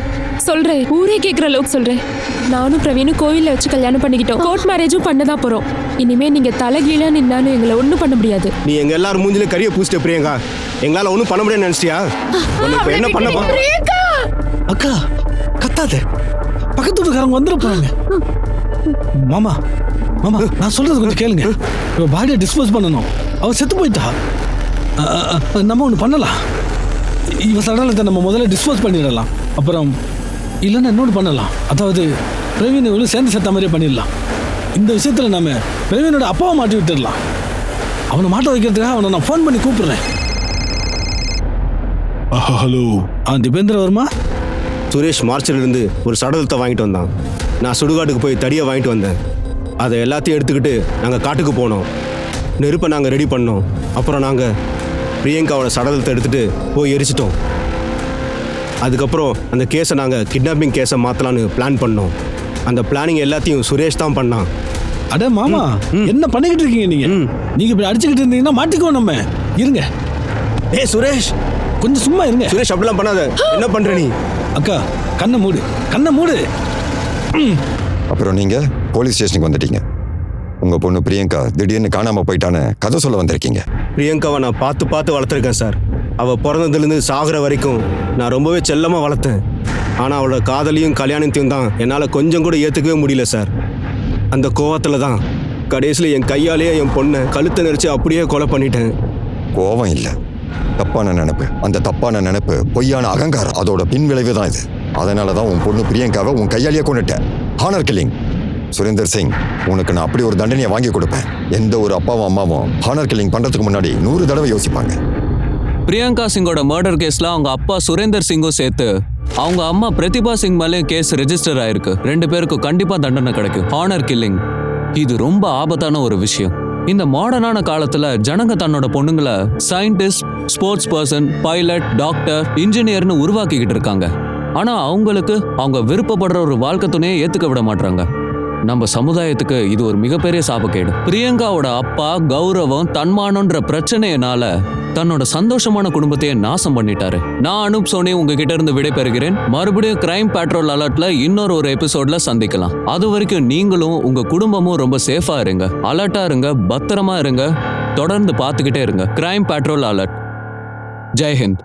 சொல்றேன், ஊரே கேட்குற அளவுக்கு சொல்றேன். நானும் பிரவீனும் கோயிலில் வச்சு கல்யாணம் பண்ணிக்கிட்டோம். கோர்ட் மேரேஜும் பண்ணதான் போறோம். இனிமே நீங்க தலைகீழா நின்னாலும் எங்களை ஒன்றும் பண்ண முடியாது. நீ எங்க எல்லாரும் மூஞ்சில கரிய பூசிட்ட பிரியங்கா. எங்களால ஒன்றும் பண்ண முடியாது நினைச்சிட்டியா? உனக்கு என்ன பண்ண? அக்கா கத்தாத, பக்கத்து வீட்டுக்காரங்க வந்துட போறாங்க. மாமா நான் சொல்றது கொஞ்சம் கேளுங்க. இவ பாடியை டிஸ்போஸ் பண்ணணும். அவ செத்து போயிட்டா. நம்ம ஒன்று பண்ணலாம். இவ சடலத்தை நம்ம முதல்ல டிஸ்போஸ் பண்ணிடலாம். அப்புறம் இல்லைன்னா இன்னொன்று பண்ணலாம். அதாவது பிரவீன் இவங்களும் சேர்ந்து செத்த மாதிரியே பண்ணிடலாம். இந்த விஷயத்தில் நம்ம பிரவீனோட அப்பாவை மாட்டி விட்டுடலாம். அவனை மாட்ட வைக்கிறதுக்காக அவனை நான் ஃபோன் பண்ணி கூப்பிடுறேன். ஹலோ. திபேந்திர வர்மா. சுரேஷ் மார்ச்சிலிருந்து ஒரு சடலத்தை வாங்கிட்டு வந்தான். நான் சுடுகாட்டுக்கு போய் தடியை வாங்கிட்டு வந்தேன். அதை எல்லாத்தையும் எடுத்துக்கிட்டு நாங்கள் காட்டுக்கு போனோம். நெருப்பை நாங்கள் ரெடி பண்ணோம். அப்புறம் நாங்கள் பிரியங்காவோட சடலத்தை எடுத்துகிட்டு போய் எரிச்சிட்டோம். அதுக்கப்புறம் அந்த கேஸை நாங்கள் கிட்னாப்பிங் கேஸை மாற்றலான்னு பிளான் பண்ணோம். அந்த பிளானிங் எல்லாத்தையும் சுரேஷ் தான் பண்ணான். அட மாமா, என்ன பண்ணிக்கிட்டு இருக்கீங்க நீங்க இப்படி அடிச்சுக்கிட்டு இருந்தீங்கன்னா மாட்டிக்கோ. நம்ம இருங்க. சுரேஷ் கொஞ்சம் சும்மா இருங்க. சுரேஷ் அப்படிலாம் பண்ணாத. என்ன பண்ற நீ? அக்கா கண்ணை மூடு. அப்புறம் நீங்க போலீஸ் ஸ்டேஷனுக்கு வந்துட்டீங்க. உங்க பொண்ணு பிரியங்கா திடீர்னு காணாம போயிட்டான்னு கதை சொல்ல வந்திருக்கீங்க. பிரியங்காவை நான் பார்த்து வளர்த்துருக்கேன் சார். அவள் பிறந்ததுலேருந்து சாகிற வரைக்கும் நான் ரொம்பவே செல்லமாக வளர்த்தேன். ஆனால் அவளோட காதலியும் கல்யாணத்தையும் தான் என்னால் கொஞ்சம் கூட ஏற்றுக்கவே முடியல சார். அந்த கோவத்தில் தான் கடைசியில் என் கையாலேயே என் பொண்ணை கழுத்தை நெரிச்சு அப்படியே கொலை பண்ணிட்டேன். கோவம் இல்லை, தப்பான நினைப்பு. அந்த தப்பான நினைப்பு பொய்யான அகங்காரம். அதோட பின் விளைவு தான் இது. அதனால தான் உன் பொண்ணு பிரியங்காவை உன் கையாலேயே கொண்டுட்டேன். Honour killing. சுரேந்தர் சிங், உனக்கு நான் அப்படி ஒரு தண்டனையை வாங்கி கொடுப்பேன். எந்த ஒரு அப்பாவும் அம்மாவும் ஹானர் கில்லிங் பண்றதுக்கு முன்னாடி 100 தடவை யோசிப்பாங்க. பிரியங்கா சிங்கோட மர்டர் கேஸ்ல அவங்க அப்பா சுரேந்தர் சிங்கும் சேர்த்து அவங்க அம்மா பிரதிபா சிங் மேலே கேஸ் ரெஜிஸ்டர் ஆயிருக்கு. 2 பேருக்கும் கண்டிப்பா தண்டனை கிடைக்கும். ஹானர் கில்லிங் இது ரொம்ப ஆபத்தான ஒரு விஷயம். இந்த மாடர்னான காலத்துல ஜனங்க தன்னோட பொண்ணுங்களை scientist, sports person, pilot, doctor, இன்ஜினியர்னு உருவாக்கிக்கிட்டு இருக்காங்க. ஆனா அவங்களுக்கு அவங்க விருப்பப்படுற ஒரு வாழ்க்கை துணையை ஏத்துக்க விட மாட்டாங்க. நம்ம சமுதாயத்துக்கு இது ஒரு மிகப்பெரிய சாபக்கேடு. பிரியங்காவோட அப்பா கௌரவம், தன்மானம்ன்ற பிரச்சனையினால தன்னோட சந்தோஷமான குடும்பத்தையே நாசம் பண்ணிட்டாரு. நான் அனுப் சோனி உங்ககிட்ட இருந்து விடைபெறுகிறேன். மறுபடியும் கிரைம் பேட்ரோல் அலர்ட்ல இன்னொரு ஒரு எபிசோட்ல சந்திக்கலாம். அது வரைக்கும் நீங்களும் உங்க குடும்பமும் ரொம்ப சேஃபா இருங்க, அலர்ட்டா இருங்க, பத்திரமா இருங்க. தொடர்ந்து பார்த்துக்கிட்டே இருங்க. Crime patrol alert. Jai Hind.